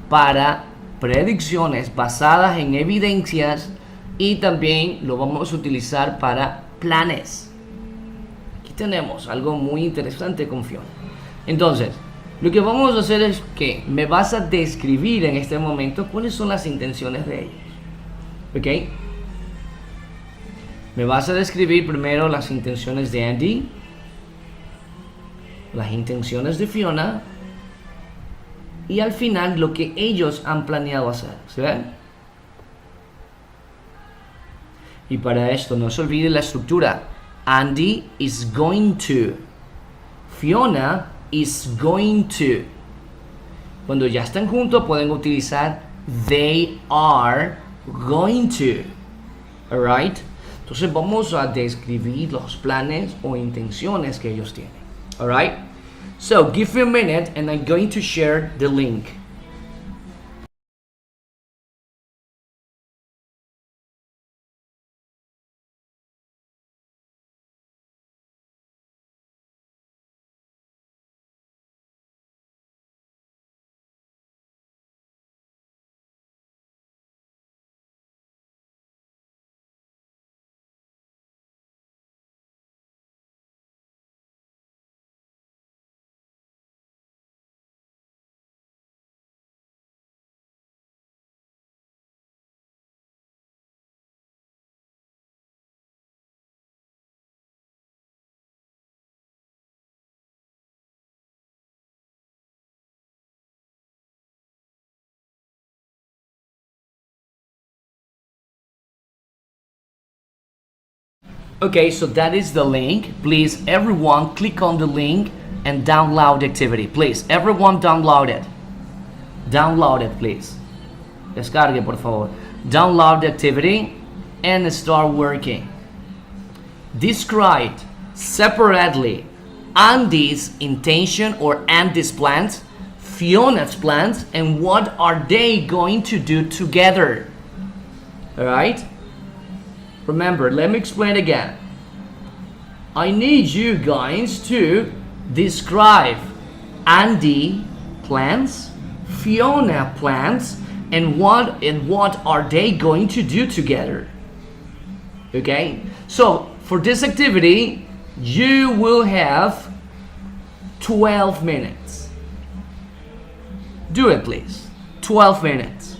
A: para predicciones basadas en evidencias, y también lo vamos a utilizar para planes. Aquí tenemos algo muy interesante con Fiona. Entonces, lo que vamos a hacer es que me vas a describir en este momento cuáles son las intenciones de ellos. ¿Ok? Me vas a describir primero las intenciones de Andy, las intenciones de Fiona, y al final lo que ellos han planeado hacer. ¿Se ven? Y para esto no se olvide la estructura. Andy is going to. Fiona is going to. Cuando ya están juntos pueden utilizar they are going to. Alright? Entonces vamos a describir los planes o intenciones que ellos tienen. Alright? So give me a minute and I'm going to share the link. Okay, so that is the link. Please, everyone, click on the link and download the activity. Please, everyone, download it. Download it, please. Descargue, por favor. Download the activity and start working. Describe separately Andy's intention or Andy's plans, Fiona's plans, and what are they going to do together. Alright? Remember, let me explain again. I need you guys to describe Andy plans, Fiona plans, and what are they going to do together. Okay? So, for this activity, you will have 12 minutes. Do it, please. 12 minutes.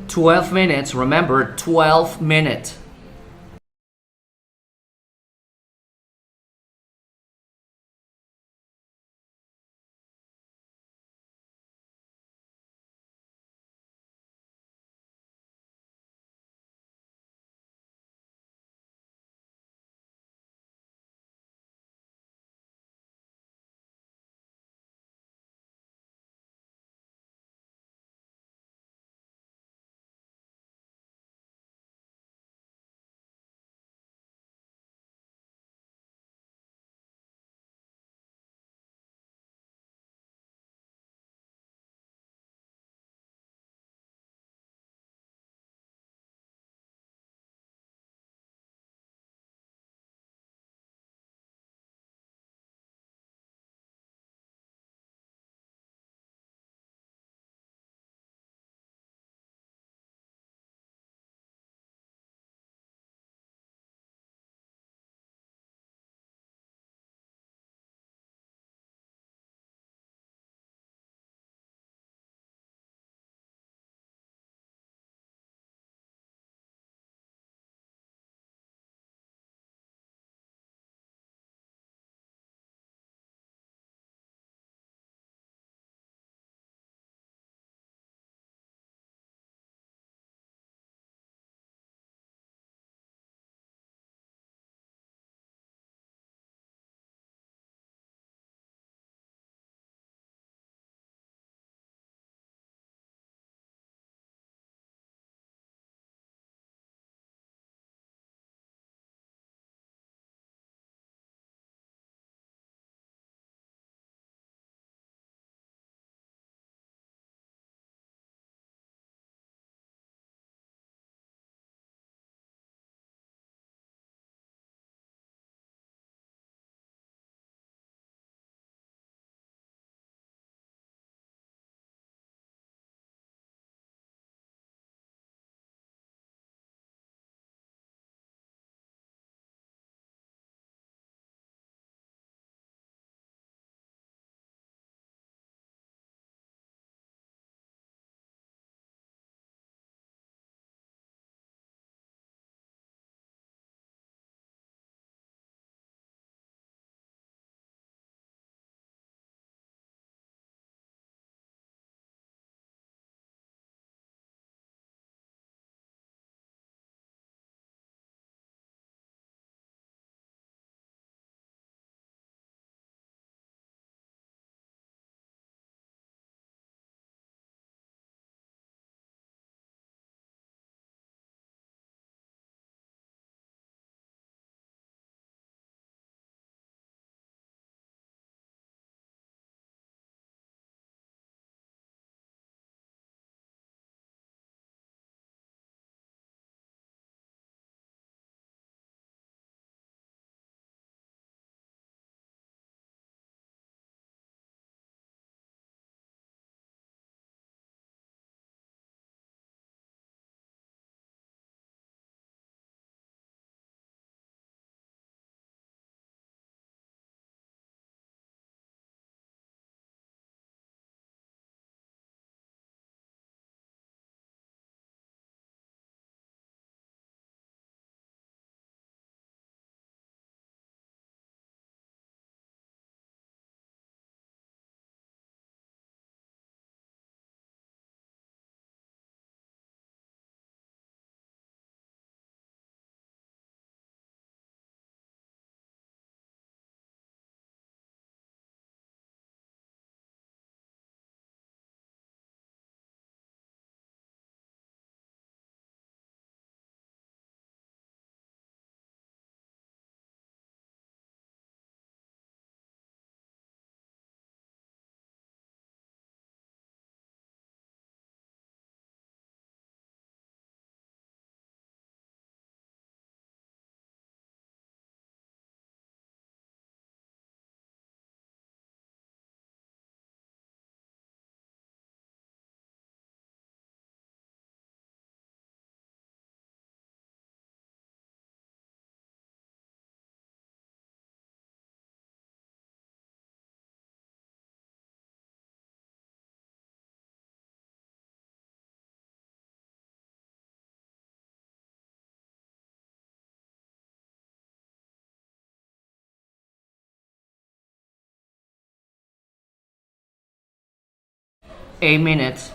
A: Twelve minutes, remember, 12 minutes. 8 minutes.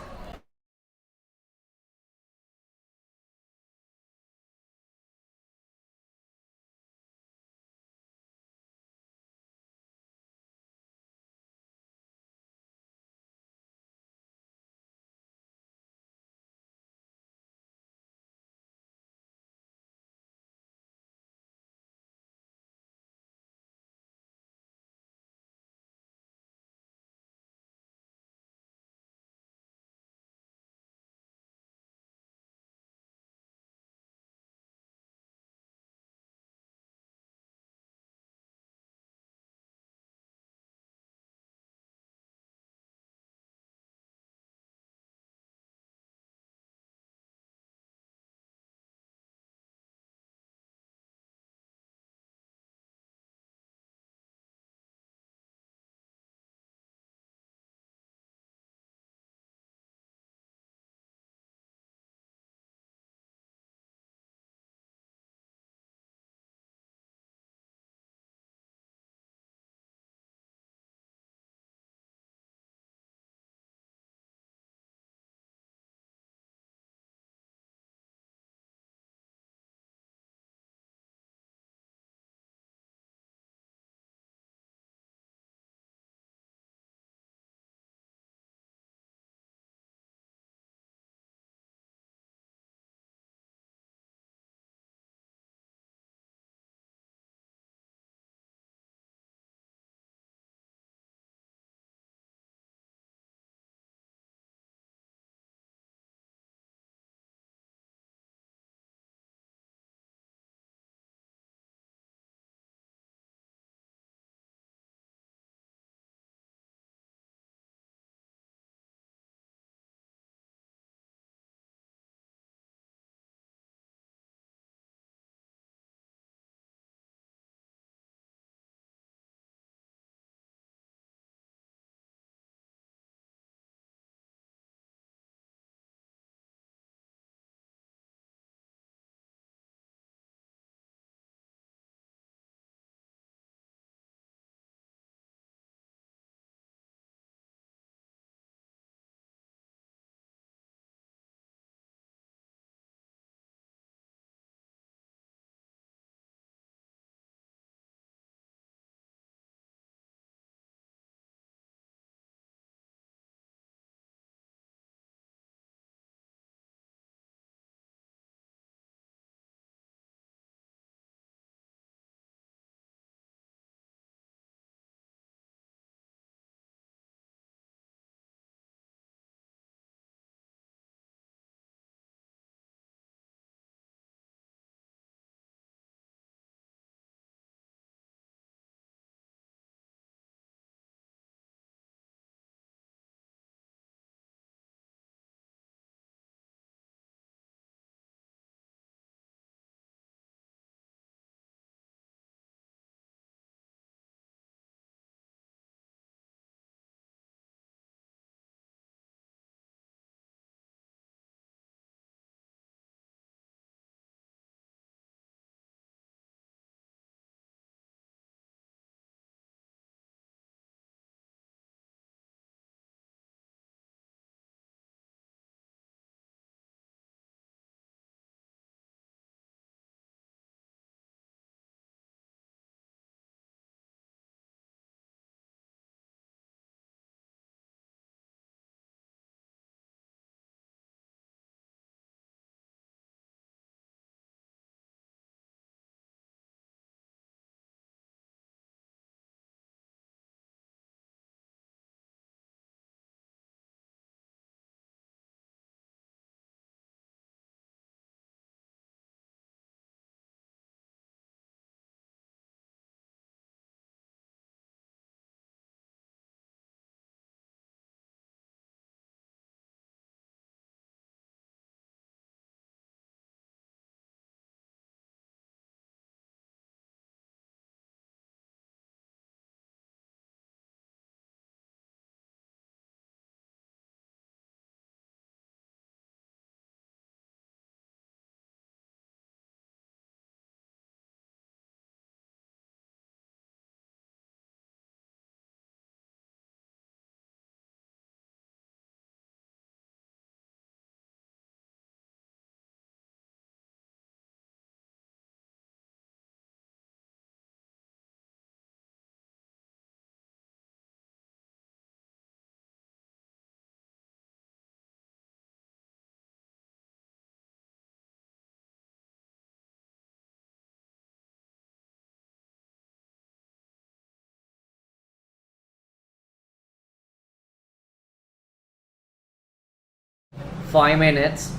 A: 5 minutes.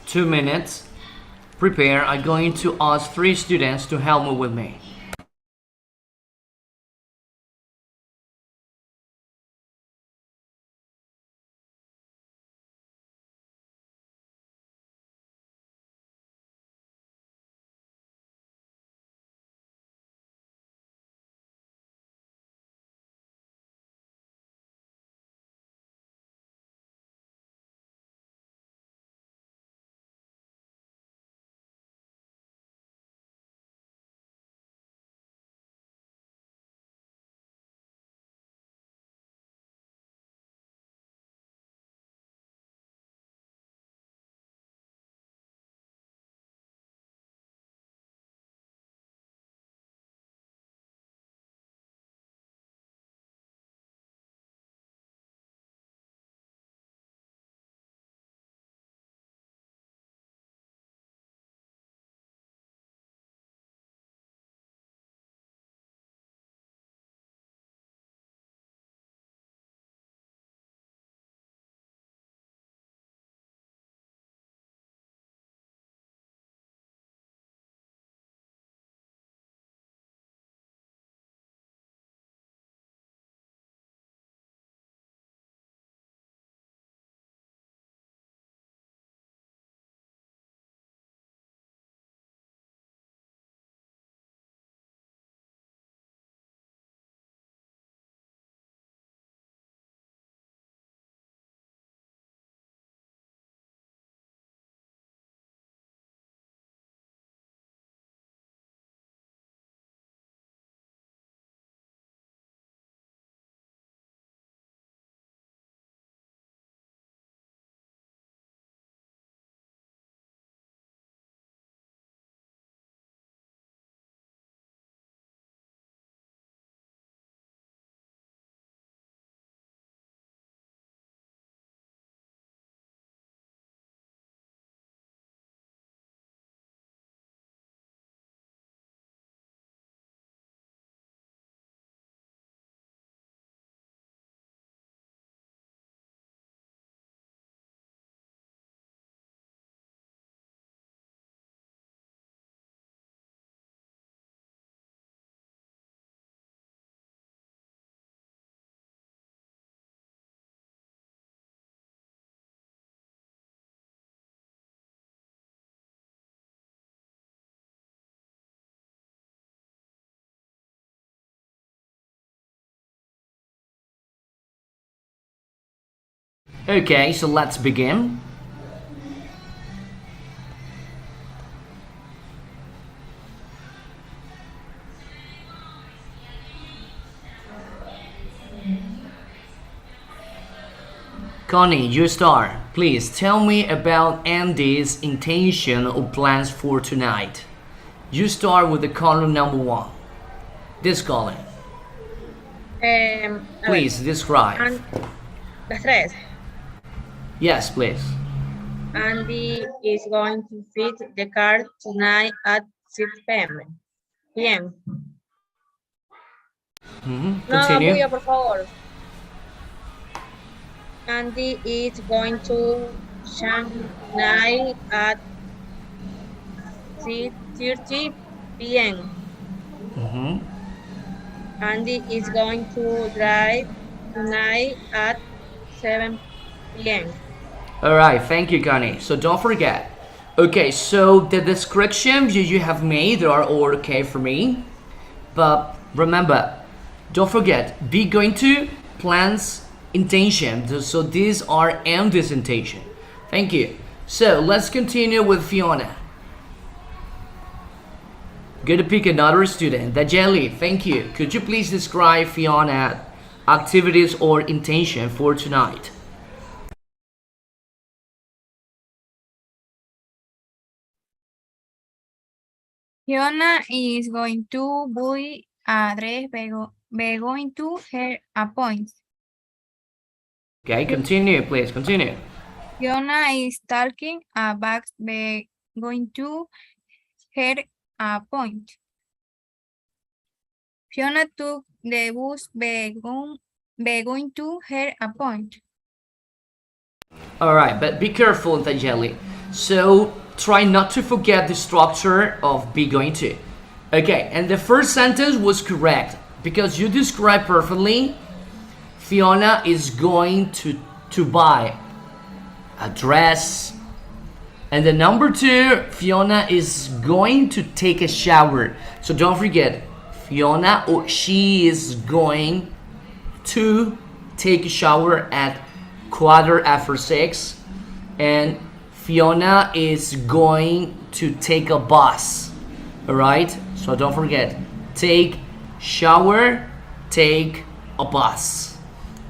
A: Two minutes. Prepare. I'm going to ask 3 students to help me with me. Okay, so let's begin. Connie, you start. Please tell me about Andy's intention or plans for tonight. You start with the column number 1. This column.
F: A ver,
A: Please describe.
F: las tres.
A: Yes, please.
F: Andy is going to feed the car tonight at 6 p.m. No,
A: Continue.
F: Puyo, por favor. Andy is going to Shanghai at 6:30 p.m. Andy is going to drive tonight at 7 p.m.
A: All right, thank you, Connie. So don't forget. Okay, so the descriptions you have made are all okay for me. But remember, don't forget, be going to, plans, intention. So these are Andy's intention. Thank you. So let's continue with Fiona. Going to pick another student. Dajeli, thank you. Could you please describe Fiona's activities or intention for tonight?
H: Fiona is going to buy a dress be going to her appointment.
A: Okay, continue, please, continue.
H: Fiona is talking about be going to her appointment. Fiona took the bus be going to her appointment.
A: All right, but be careful, Dajeli. So try not to forget the structure of be going to. Okay, and the first sentence was correct because you described perfectly. Fiona is going to buy a dress. And the number 2, Fiona is going to take a shower. So don't forget, Fiona or she is going to take a shower at 6:15. And Fiona is going to take a bus. All right, so don't forget, take shower, take a bus.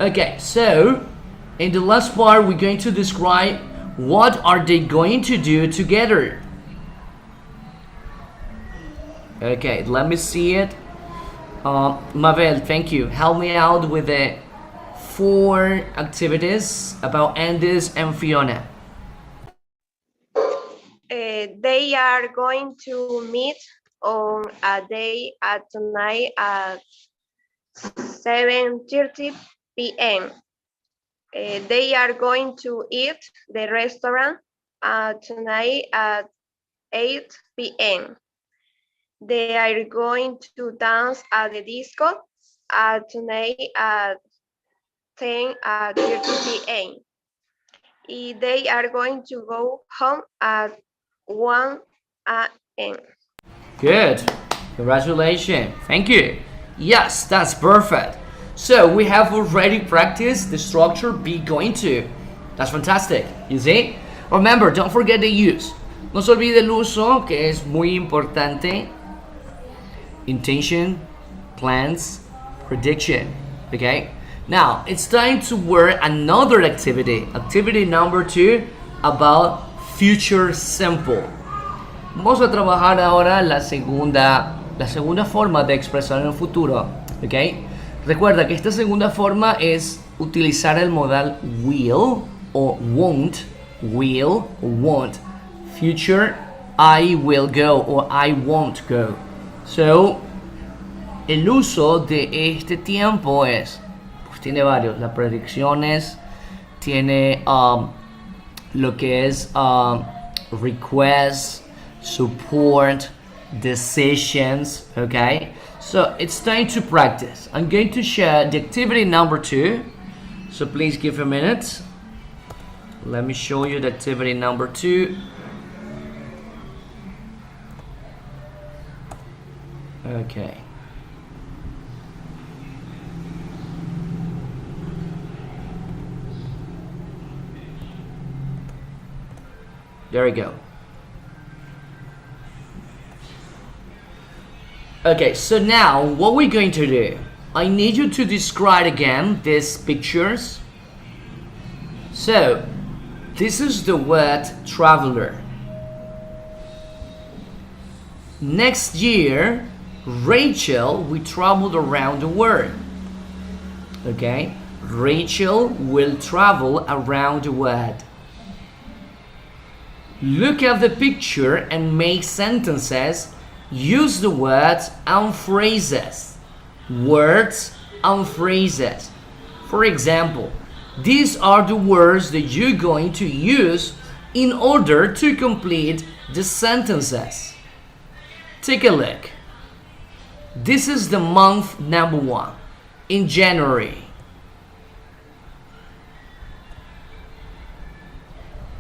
A: Okay, so in the last part we're going to describe what are they going to do together. Okay, let me see it. Mabel, thank you. Help me out with the 4 activities about Andes and Fiona.
E: They are going to meet on a day at tonight at 7:30 p.m. They are going to eat the restaurant tonight at 8 p.m. They are going to dance at the disco tonight at 10:30 p.m. They are going to go home at 1 a.m.
A: Good. Congratulations. Thank you. Yes, that's perfect. So we have already practiced the structure be going to. That's fantastic. You see? Remember, don't forget the use. No se olvide el uso, que es muy importante. Intention, plans, prediction. Okay? Now, it's time to work another activity. Activity number 2 about future simple. Vamos a trabajar ahora la segunda forma de expresar en el futuro. ¿Ok? Recuerda que esta segunda forma es utilizar el modal will o won't. Will o won't. Future, I will go or I won't go. So, el uso de este tiempo es, pues tiene varios, las predicciones, tiene lo que es request, support, decisions, okay? So it's time to practice. I'm going to share the activity number 2. So please give a minute. Let me show you the activity number 2. Okay. There we go. Okay, so now what we're going to do, I need you to describe again these pictures. So, this is the word traveler. Next year, Rachel will travel around the world. Okay, Rachel will travel around the world. Look at the picture and make sentences. Use the words and phrases. Words and phrases. For example, these are the words that you're going to use in order to complete the sentences. Take a look. This is the month number 1 in January.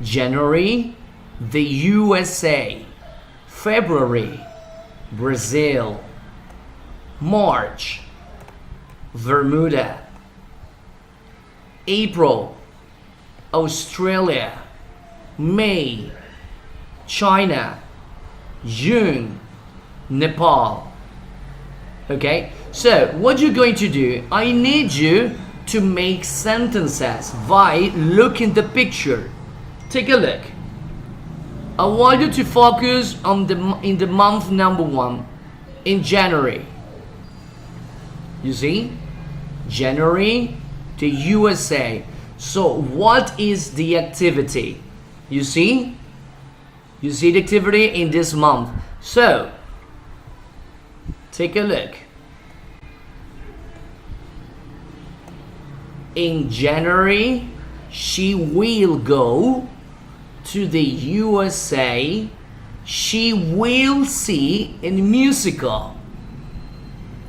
A: January, the USA. February, Brazil. March, Bermuda. April, Australia. May, China. June, Nepal. Okay, so what you're going to do, I need you to make sentences by looking at the picture. Take a look. I want you to focus on in the month number 1 in January. You see? January, the USA. So what is the activity? You see? You see the activity in this month. So, take a look. In January, she will go to the USA. She will see a musical.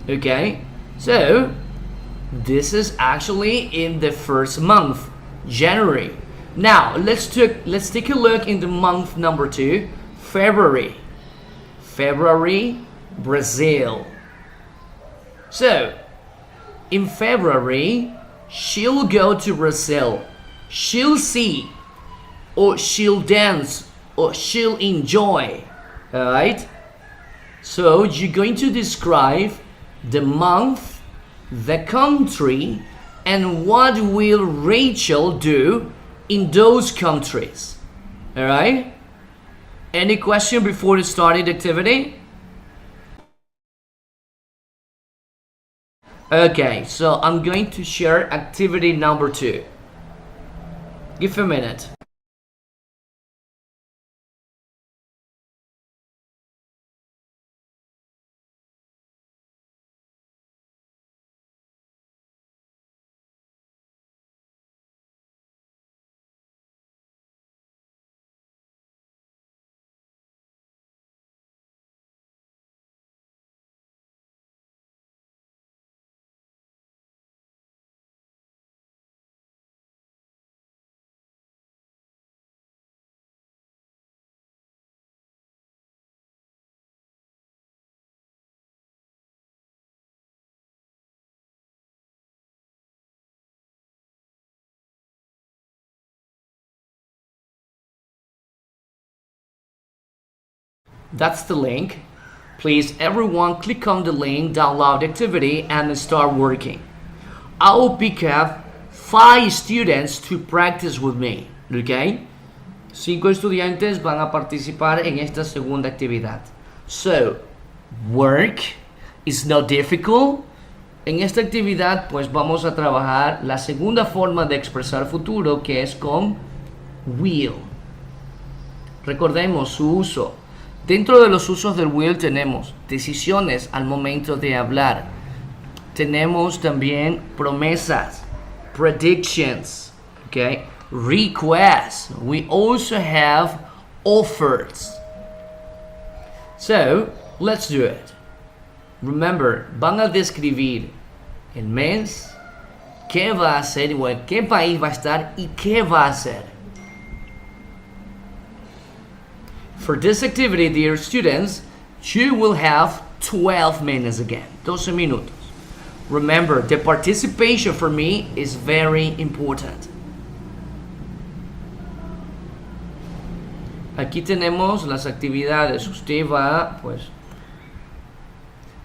A: Okay, so this is actually in the first month, January. Now let's take a look in the month number 2, February. February, Brazil. So in February, she'll go to Brazil. She'll see, or she'll dance, or she'll enjoy. Alright? So you're going to describe the month, the country, and what will Rachel do in those countries. Alright? Any question before we started activity? Okay, so I'm going to share activity number 2. Give a minute. That's the link. Please everyone click on the link, download the activity and start working. I will pick up 5 students to practice with me. Okay? 5 estudiantes van a participar en esta segunda actividad. So, work is not difficult. En esta actividad pues vamos a trabajar la segunda forma de expresar futuro, que es con will. Recordemos su uso. Dentro de los usos del will tenemos decisiones al momento de hablar. Tenemos también promesas, predictions, okay? Requests. We also have offers. So, let's do it. Remember, van a describir el mes, qué va a hacer, igual, qué país va a estar y qué va a hacer. For this activity, dear students, you will have 12 minutes again, 12 minutos. Remember, the participation for me is very important. Aquí tenemos las actividades. Usted va, pues,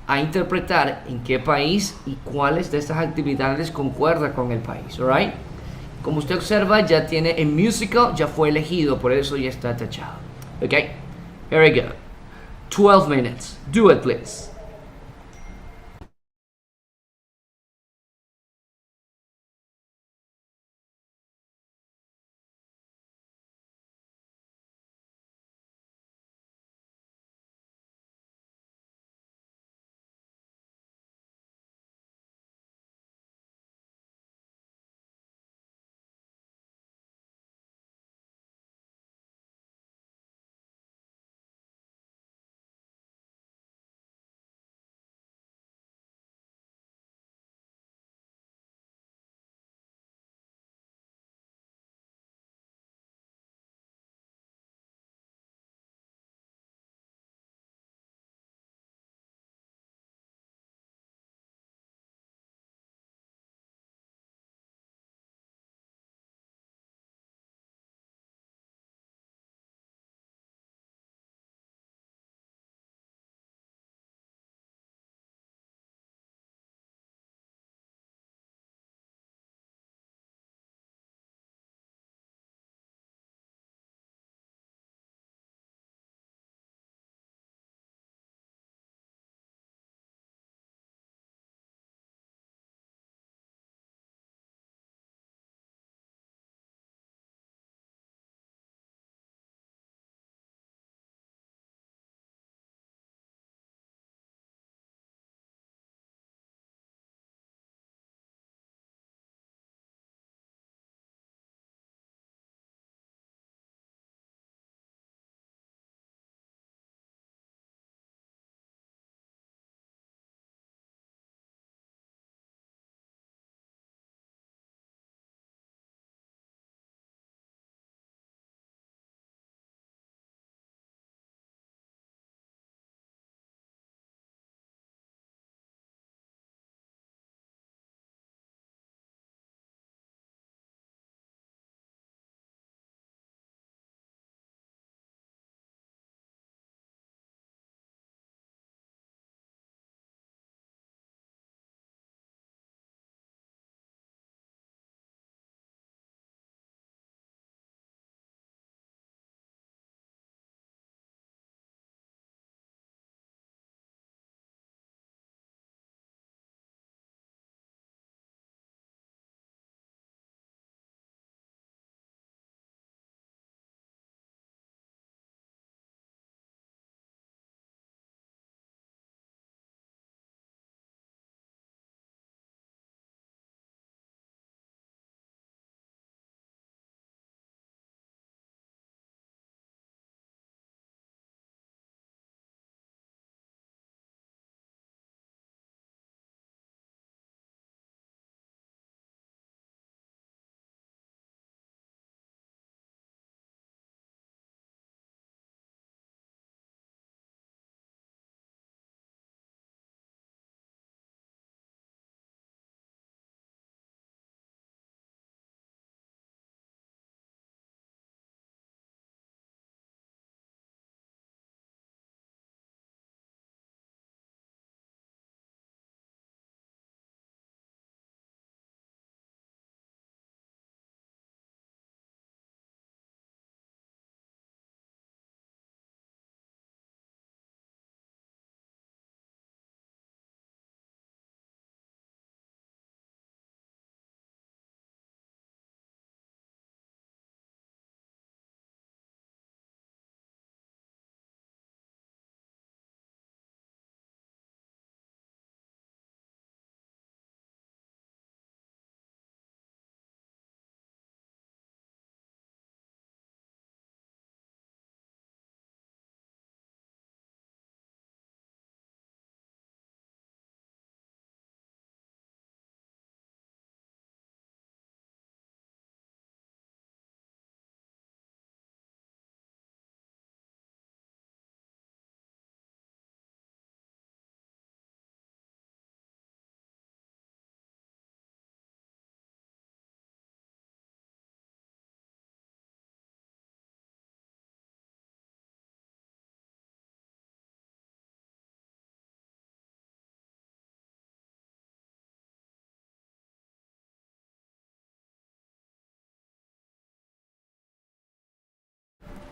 A: a interpretar en qué país y cuáles de estas actividades concuerda con el país, alright? Como usted observa, ya tiene el musical, ya fue elegido, por eso ya está tachado. Okay, here we go. 12 minutes. Do it, please.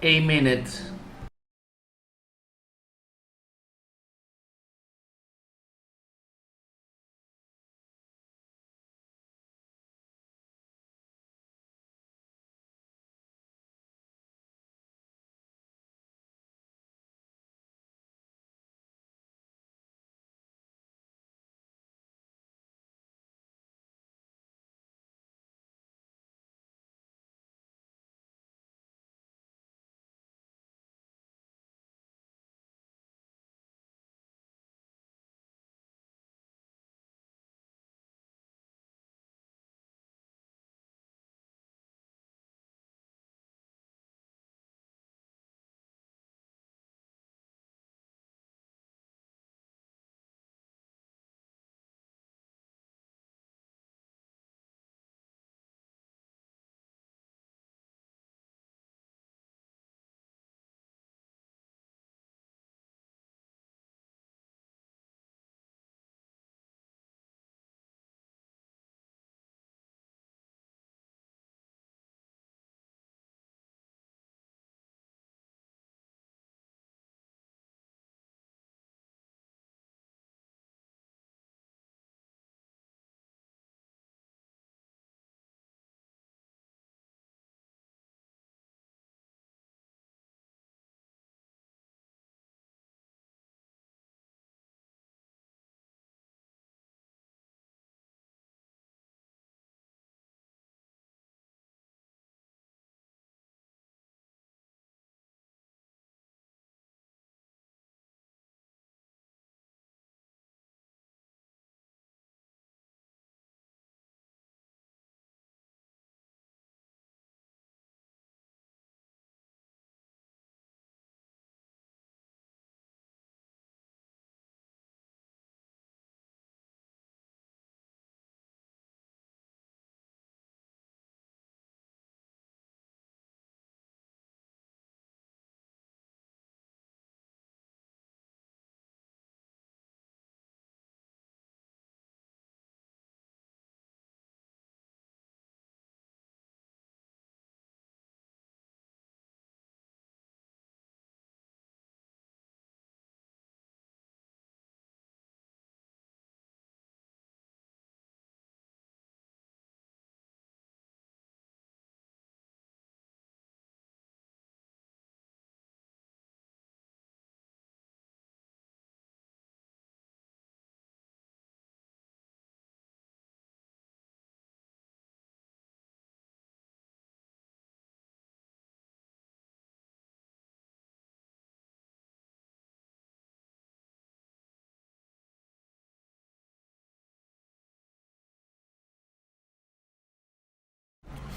A: A minute.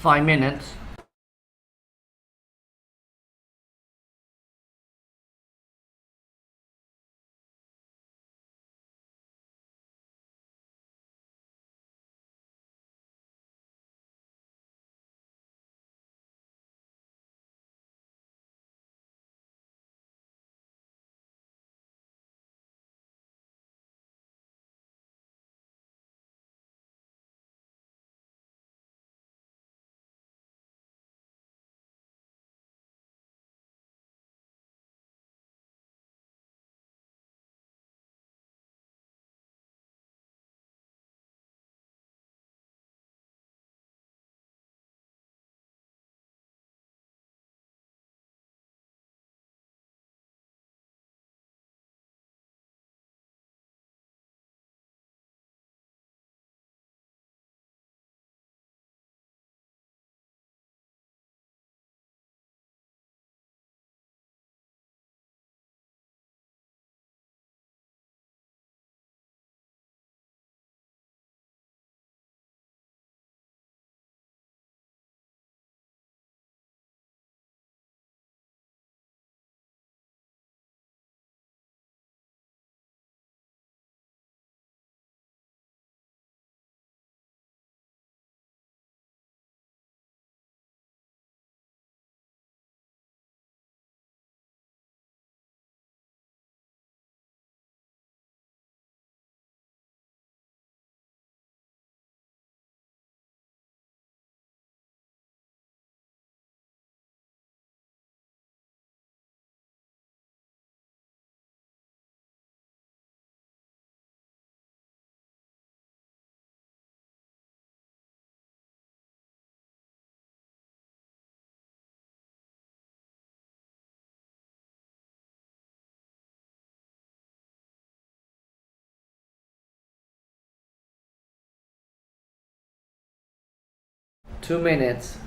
A: Five minutes. 2 minutes.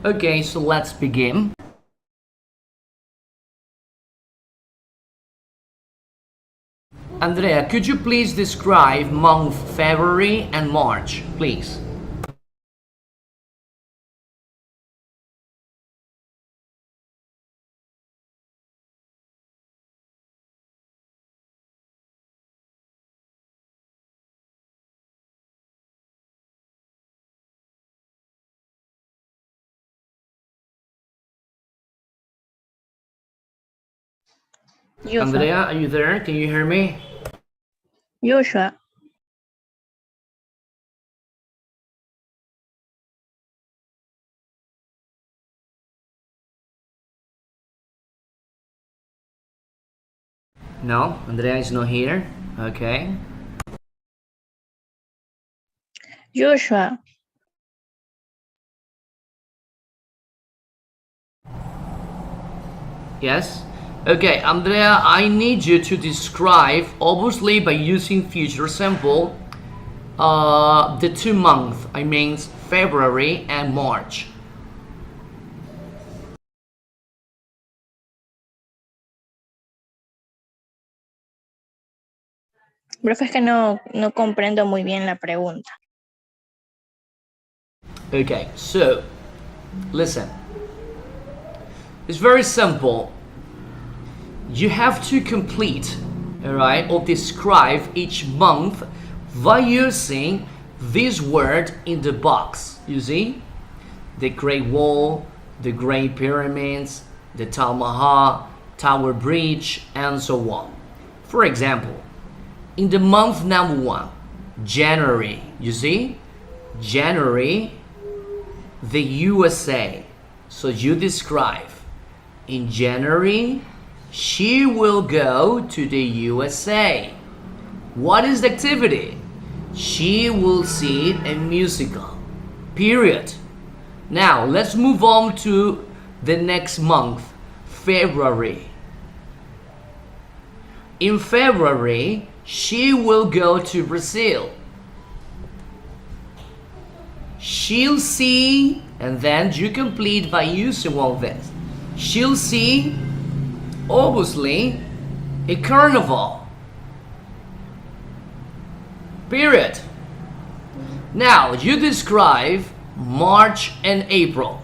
A: Okay, so let's begin. Andrea, could you please describe month February and March, please?
D: Joshua.
A: Andrea, are you there? Can you hear me?
D: Joshua.
A: No, Andrea is not here. Okay.
D: Joshua.
A: Yes? Okay, Andrea, I need you to describe, obviously by using future simple, the 2 months, I mean February and March.
D: Profe, es que no comprendo muy bien la pregunta.
A: Okay, so listen. It's very simple. You have to complete, all right, or describe each month by using this word in the box. You see? The Great Wall, the Great Pyramids, the Taj Mahal, Tower Bridge, and so on. For example, in the month number 1, January, you see? January, the USA. So you describe, in January, she will go to the USA. What is the activity? She will see a musical. Period. Now, let's move on to the next month, February. In February, she will go to Brazil. She'll see, and then you complete by using all this. She'll see, obviously, a carnival. Period. Now, you describe March and April.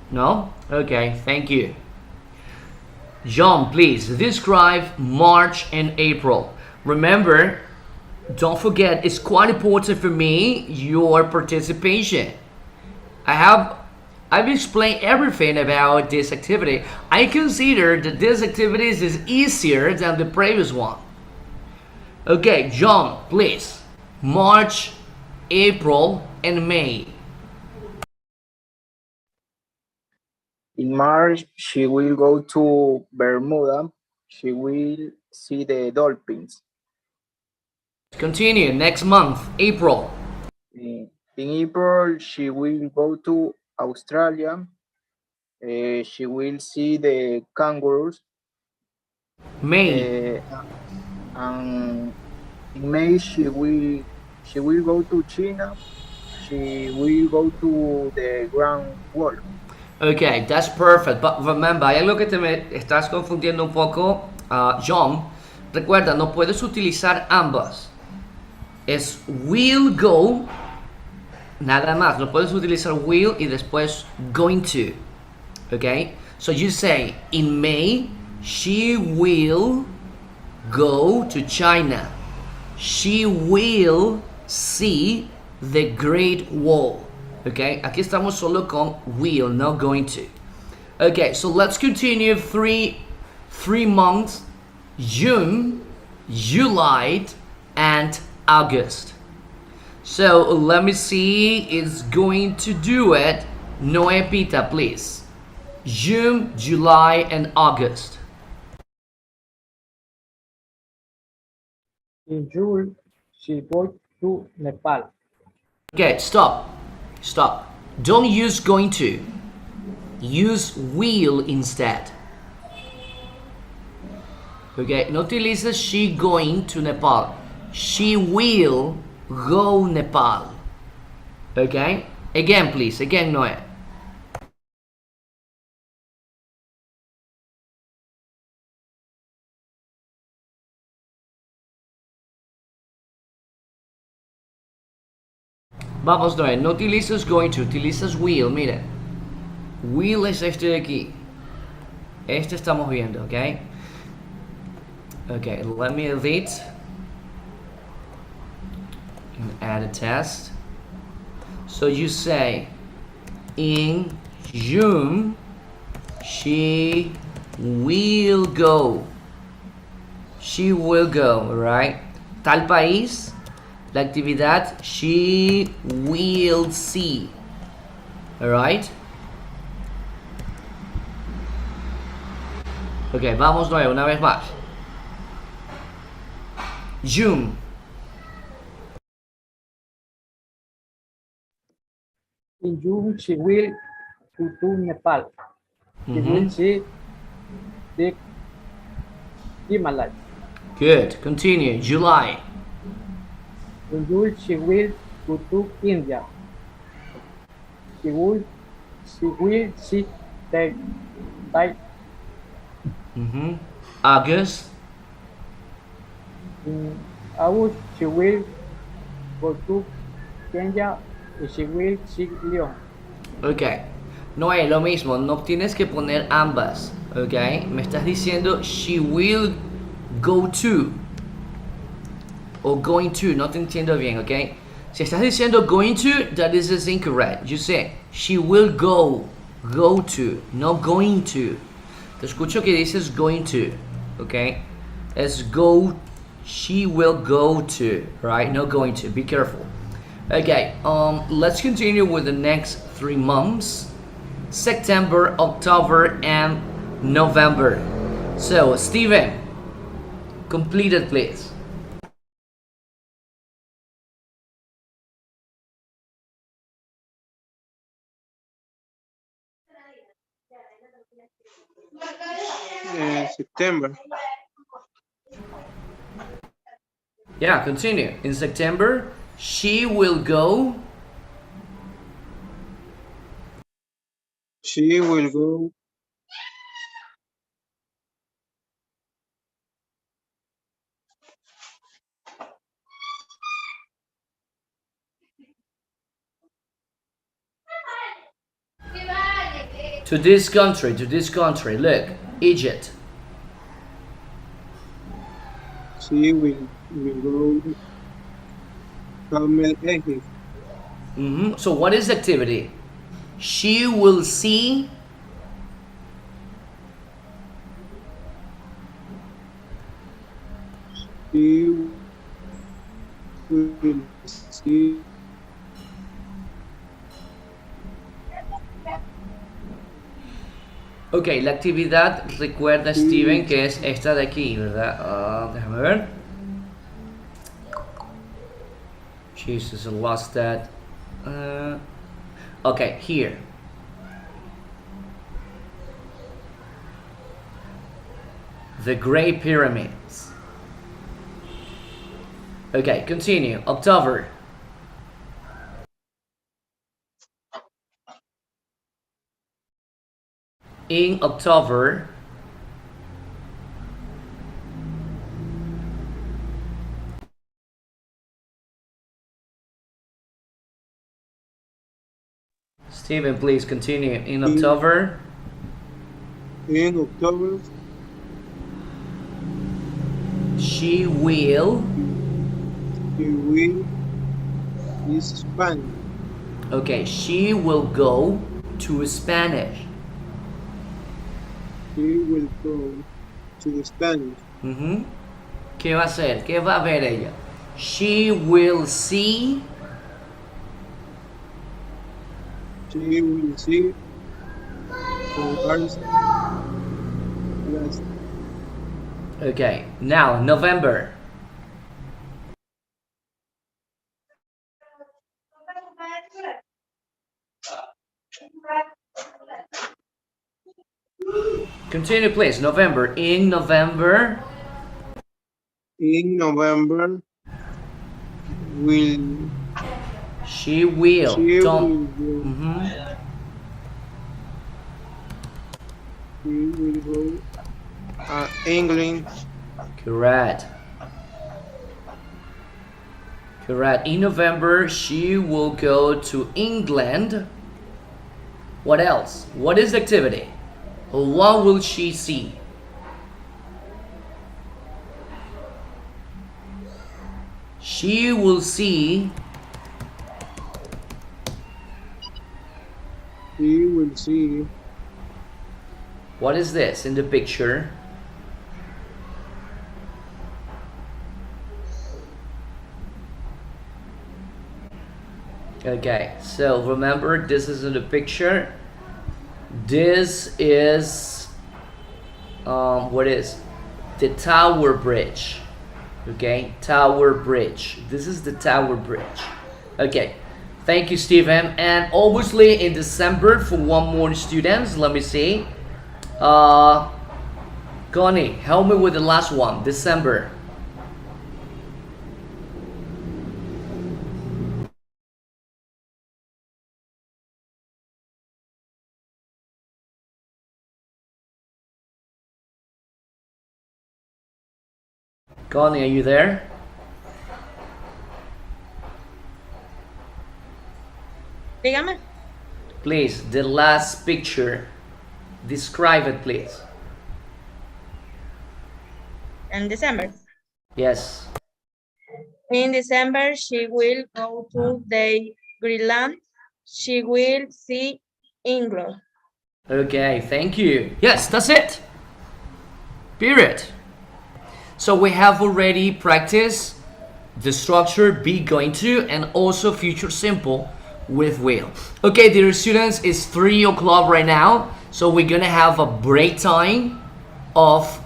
A: No? Okay, thank you. John, please describe March and April. Remember, don't forget, it's quite important for me, your participation. I've explained everything about this activity. I consider that this activity is easier than the previous one. Okay, John, please. March, April, and May.
C: In March, she will go to Bermuda. She will see the dolphins.
A: Continue. Next month, April.
C: In April, she will go to Australia. She will see the kangaroos.
A: May.
C: And in May, she will go to China. She will go to the Grand Wall.
A: Okay, that's perfect. But remember, hay algo que te me estás confundiendo un poco, John. Recuerda, no puedes utilizar ambas. Es will go, nada más. No puedes utilizar will y después going to. Okay? So you say, in May, she will go to China. She will see the Great Wall. Okay, aquí estamos solo con will, not going to. Okay, so let's continue three months, June, July, and August. So let me see, it's going to do it. Noe Pita, please. June, July, and August.
G: In June, she goes to Nepal.
A: Okay, stop. Don't use going to. Use will instead. Okay, no utilices she going to Nepal. She will go Nepal. Okay? Again, please. Again, Noé. Vamos, Noé, no utilizas going to, utilizas will, mire. Will es este de aquí. Este estamos viendo, ¿ok? Okay, let me edit. And add a test. So you say, in June, she will go. She will go, right? Tal país. La actividad, she will see. Alright? Ok, vamos nuevo, una vez más. June.
G: In June, she will go to Nepal. She will see the Himalayas.
A: Good, continue. July.
G: In June, she will go to India. She will see the
A: August.
G: In August, she will go to Kenya y she will see León.
A: Ok. No es lo mismo, no tienes que poner ambas. Ok. Me estás diciendo she will go to. O going to, no te entiendo bien, ok. Si estás diciendo going to, that is incorrect. You say she will go to, no going to. Te escucho que dices going to, ok. Es go, she will go to, right? No going to, be careful. Okay, let's continue with the next 3 months: September, October, and November. So, Steven, complete it, please.
B: September.
A: Yeah, continue. In September, she will go.
B: She will go
A: To this country, to this country. Look, Egypt.
B: She will go Camel Egypt.
A: So, what is activity? She will see.
B: She will see
A: Ok, la actividad, recuerda Steven, que es esta de aquí, ¿verdad? Déjame ver. Jesus, I lost that. Okay, here. The Great Pyramids. Okay, continue. October. In October, Steven, please continue. In October,
B: in October.
A: she will.
B: She will is Spanish.
A: Okay, she will go to Spanish.
B: She will go to Spanish.
A: ¿Qué va a hacer? ¿Qué va a ver ella? She will see.
B: She will see yes.
A: Okay, now November. Continue, please. November. In November.
B: In November will
A: She will.
B: she
A: Tom.
B: will go, she will go England.
A: Correct. Correct. In November, she will go to England. What else? What is the activity? What will she see? She will see.
B: She will see
A: What is this in the picture? Okay, so remember, this is in the picture. This is what is the Tower Bridge? Okay, Tower Bridge. This is the Tower Bridge. Okay, thank you, Stephen. And obviously in December, for one more students, let me see. Connie, help me with the last one. December. Connie, are you there?
F: Dígame.
A: Please, the last picture. Describe it, please.
F: In December.
A: Yes.
F: In December, she will go to the Greenland. She will see England.
A: Okay, thank you. Yes, that's it. Period. So we have already practiced the structure be going to, and also future simple with will. Okay, dear students, it's 3 o'clock right now, so we're gonna have a break time of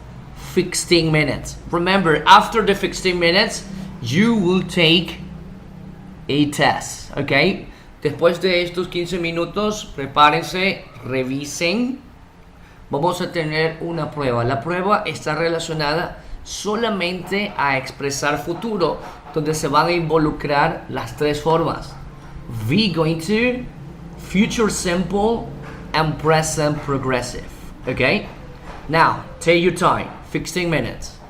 A: 15 minutes. Remember, after the 15 minutes, you will take a test, okay? Después de estos 15 minutos, prepárense, revisen. Vamos a tener una prueba. La prueba está relacionada solamente a expresar futuro, donde se van a involucrar las tres formas: be going to, future simple, and present progressive. Okay? Now, take your time. 15 minutes.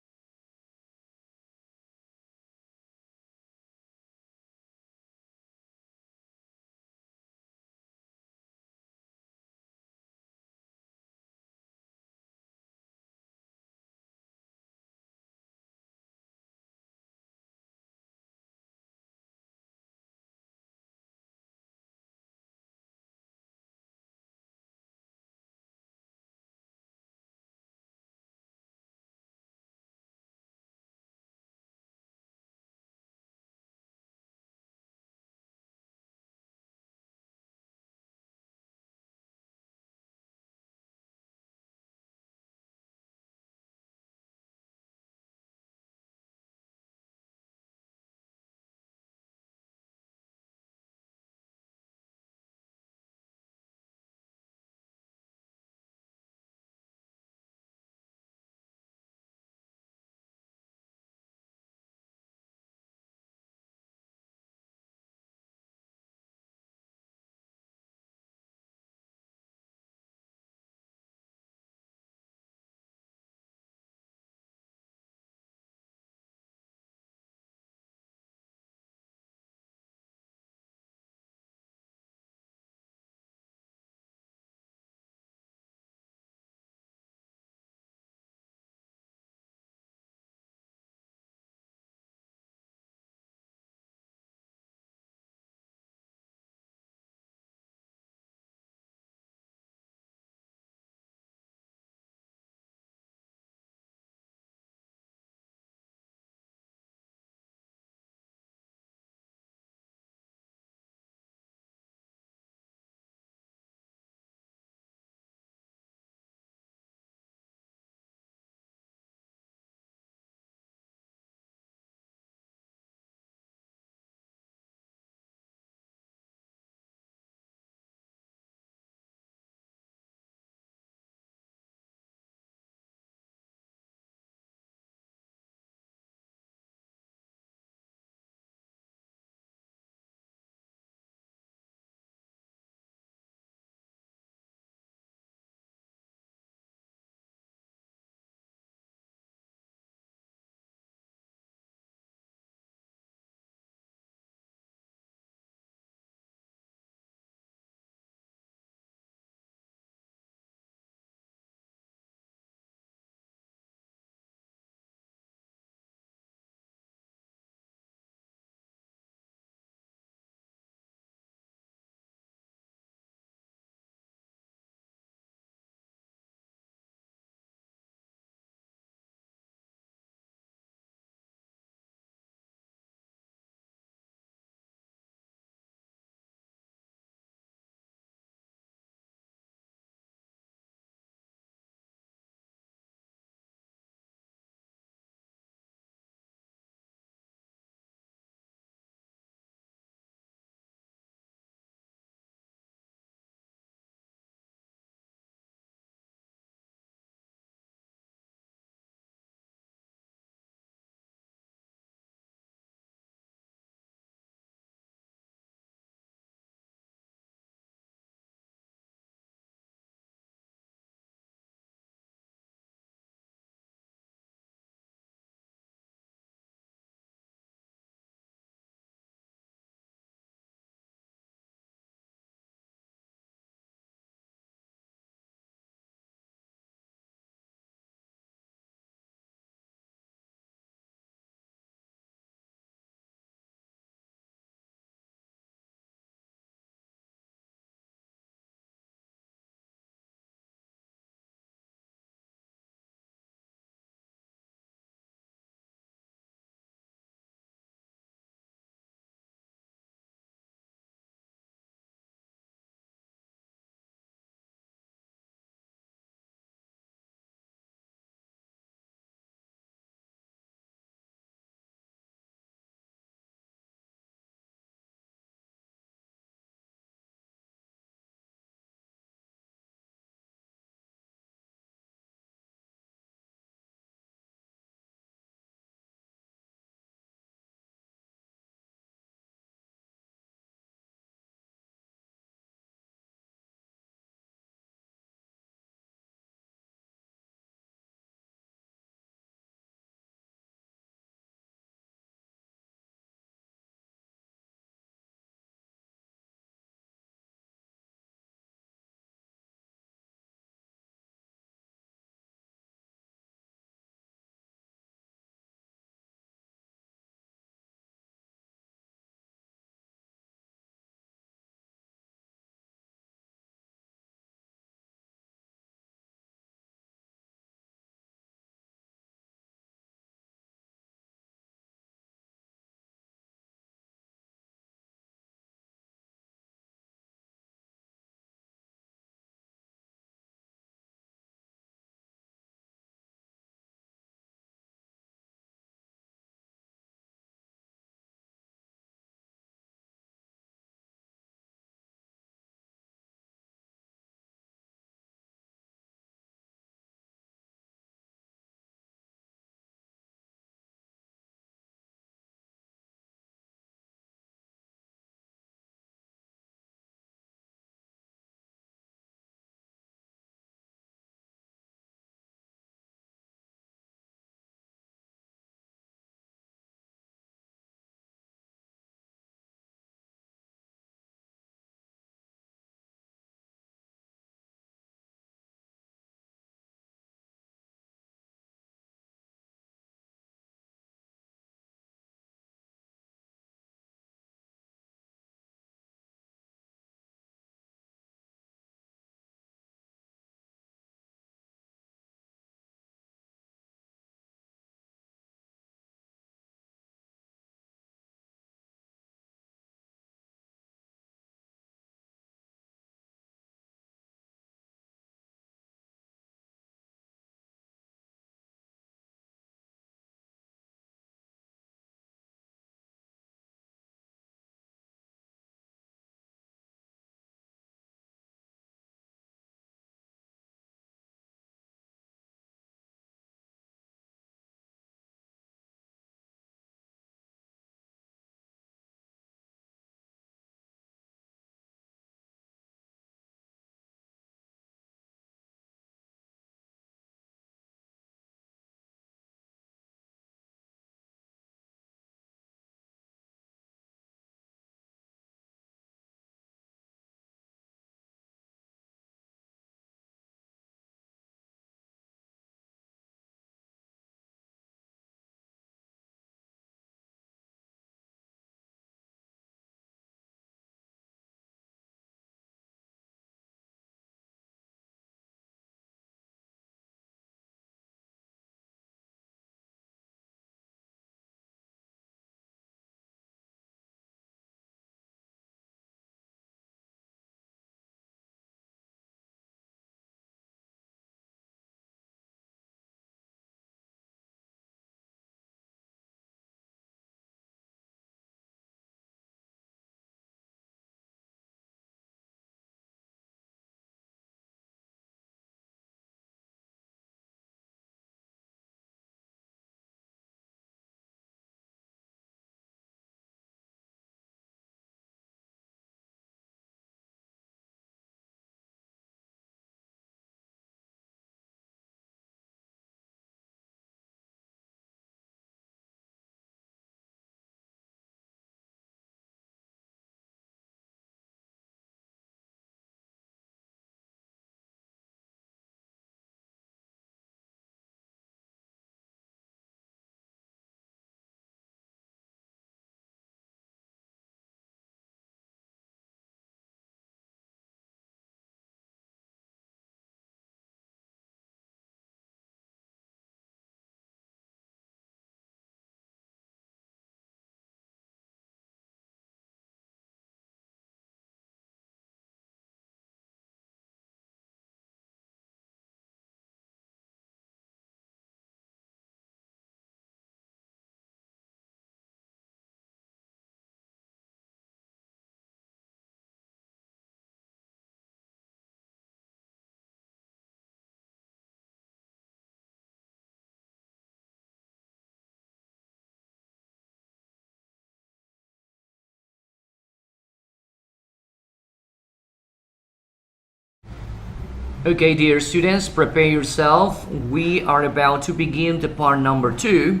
A: Okay, dear students, prepare yourself. We are about to begin the part number 2.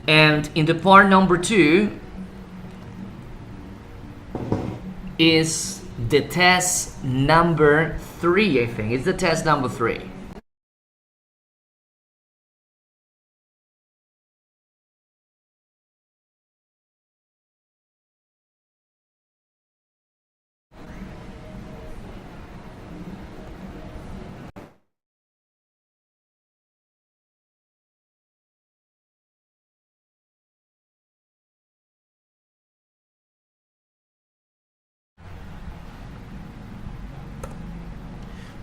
A: And in the part number 2 is the test number 3, I think. It's the test number 3.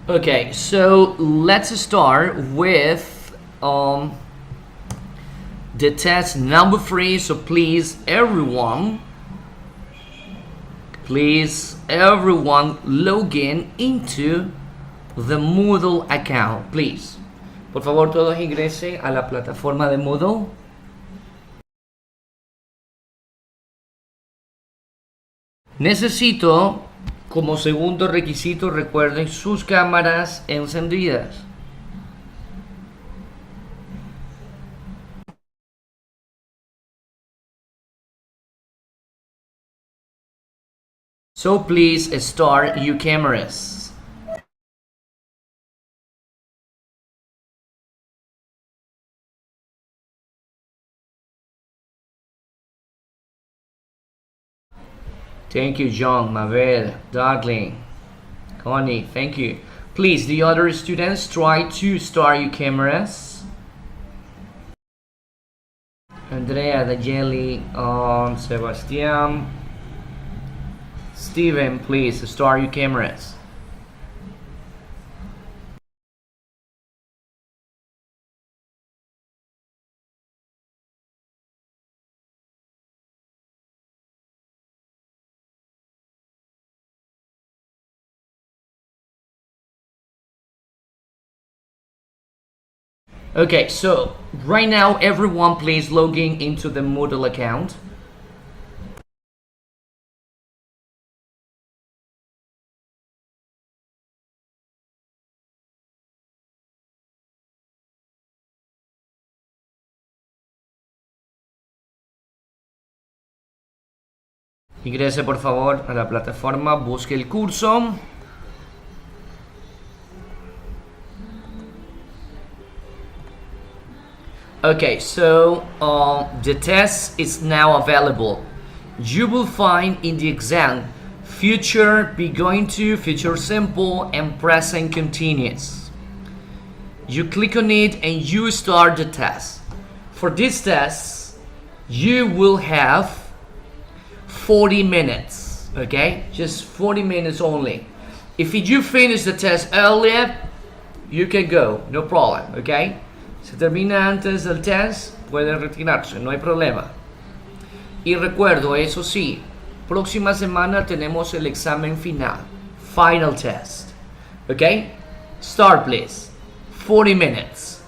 A: Okay, so let's start with the test number 3. So please everyone log in into the Moodle account, please. Por favor, todos ingresen a la plataforma de Moodle. Necesito, como segundo requisito, recuerden sus cámaras encendidas. So please start your cameras. Thank you, John, Mabel, Darling, Connie, thank you. Please, the other students, try to start your cameras. Andrea, Dajeli, Sebastian, Steven, please start your cameras. Okay, so right now everyone please logging into the Moodle account. Ingrese por favor a la plataforma, busque el curso. Okay, so the test is now available. You will find in the exam future, be going to, future simple, and present continuous. You click on it and you start the test. For this test, you will have 40 minutes, okay? Just 40 minutes only. If you finish the test earlier, you can go, no problem, okay? Si termina antes del test, puede retirarse, no hay problema. Y recuerdo, eso sí, próxima semana tenemos el examen final, final test, okay? Start please, 40 minutes.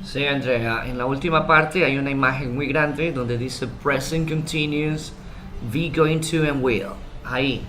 A: Sí, Andrea, en la última parte hay una imagen muy grande donde dice present continuous, be, going to and will. Ahí.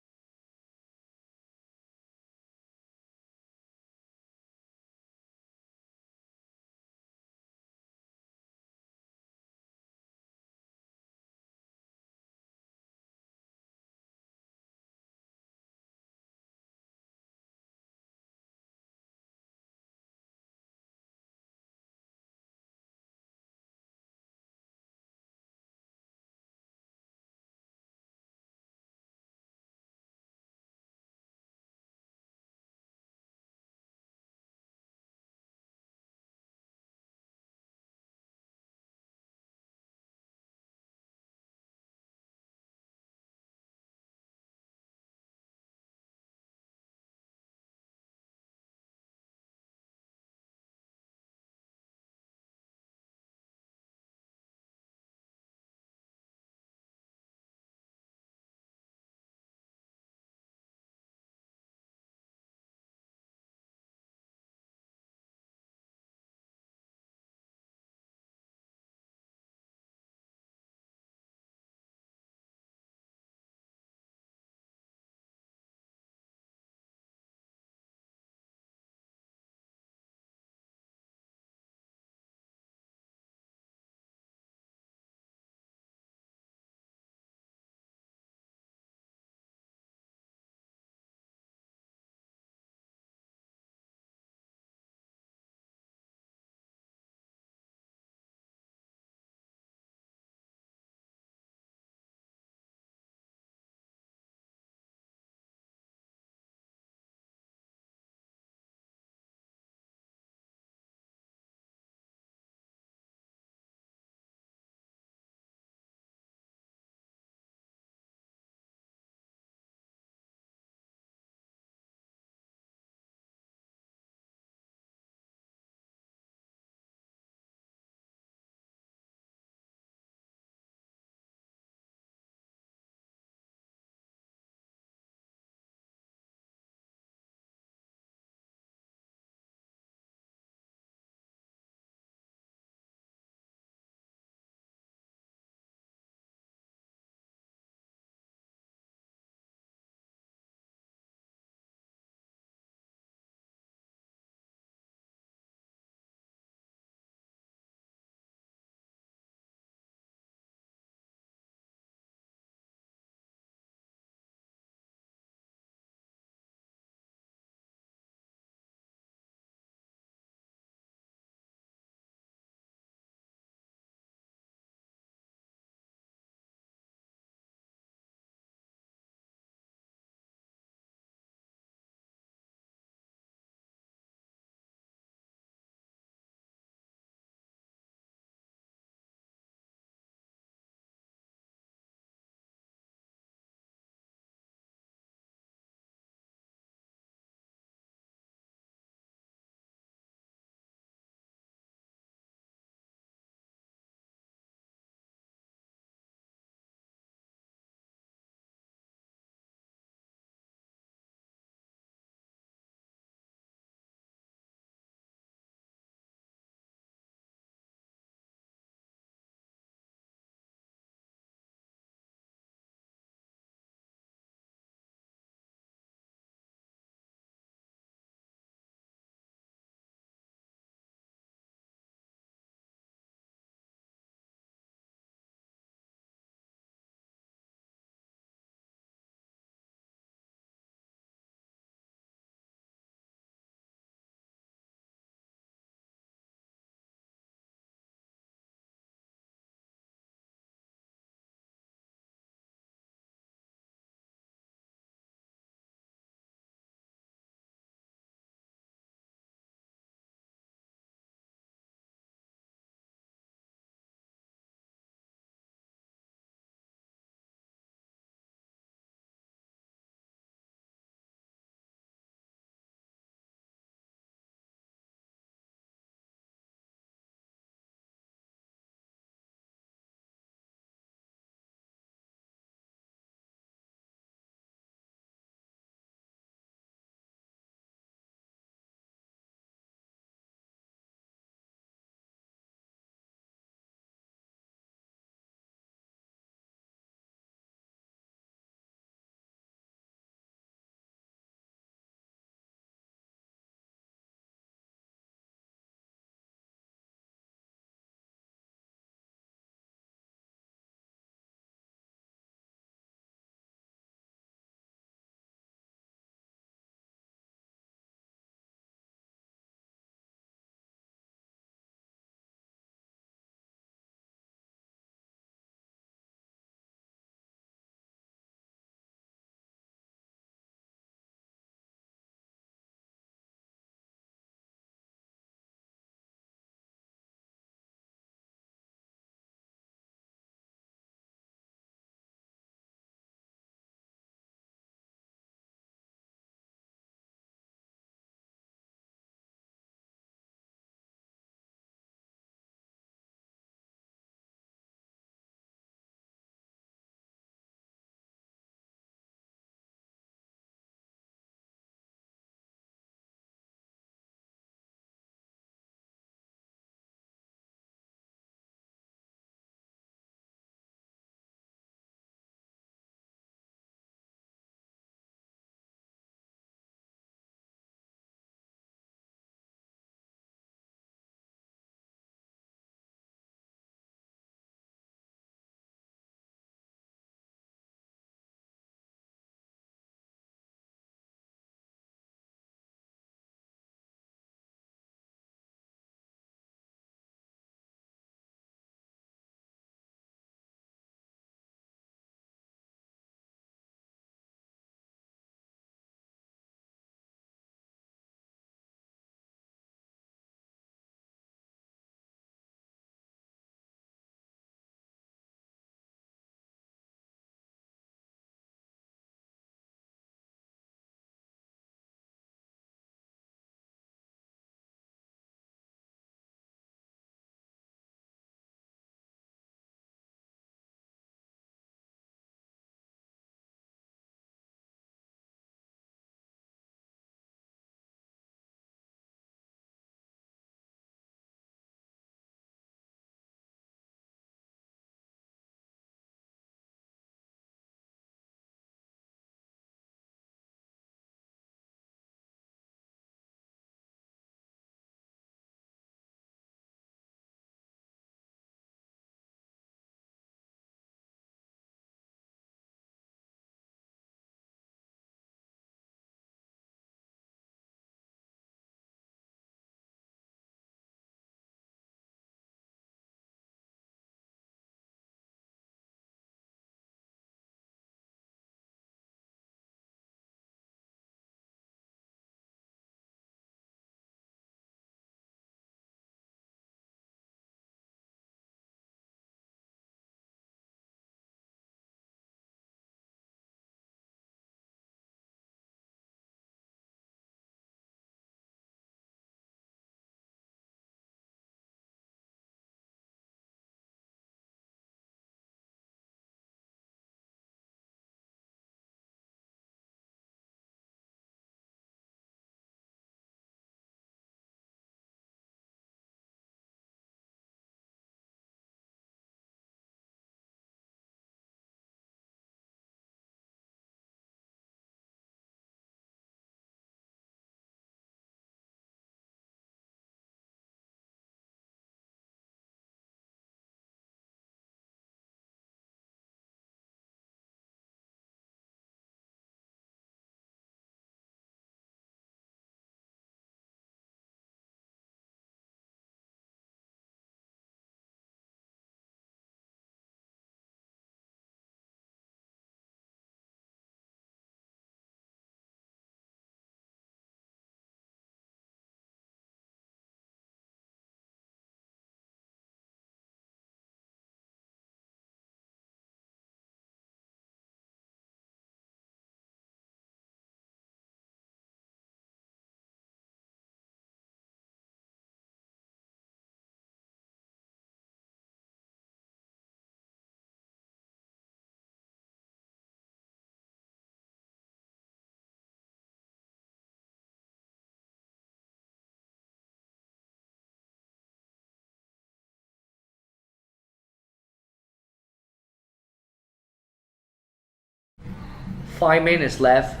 A: 5 minutes left.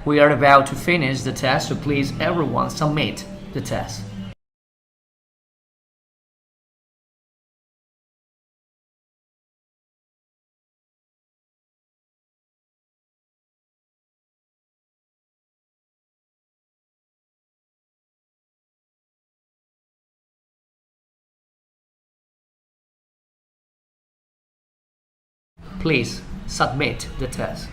A: We are about to finish the test, so please everyone submit the test. Please submit the test.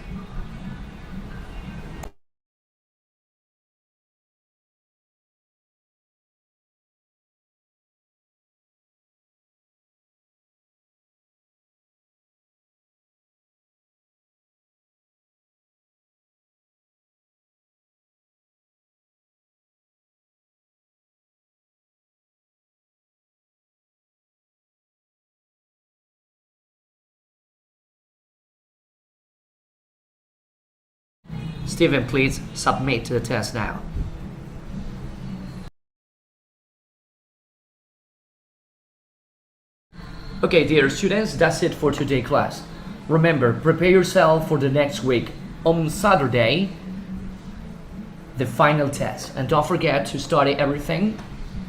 A: Stephen, please submit the test now. Okay, dear students, that's it for today's class. Remember, prepare yourself for the next week. On Saturday, the final test. And don't forget to study everything.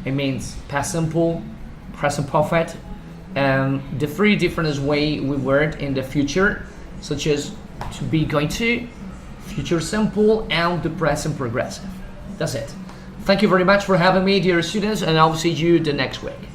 A: It means past simple, present perfect, and the 3 different ways we word in the future, such as to be going to, future simple, and the present progressive. That's it. Thank you very much for having me, dear students, and I'll see you the next week.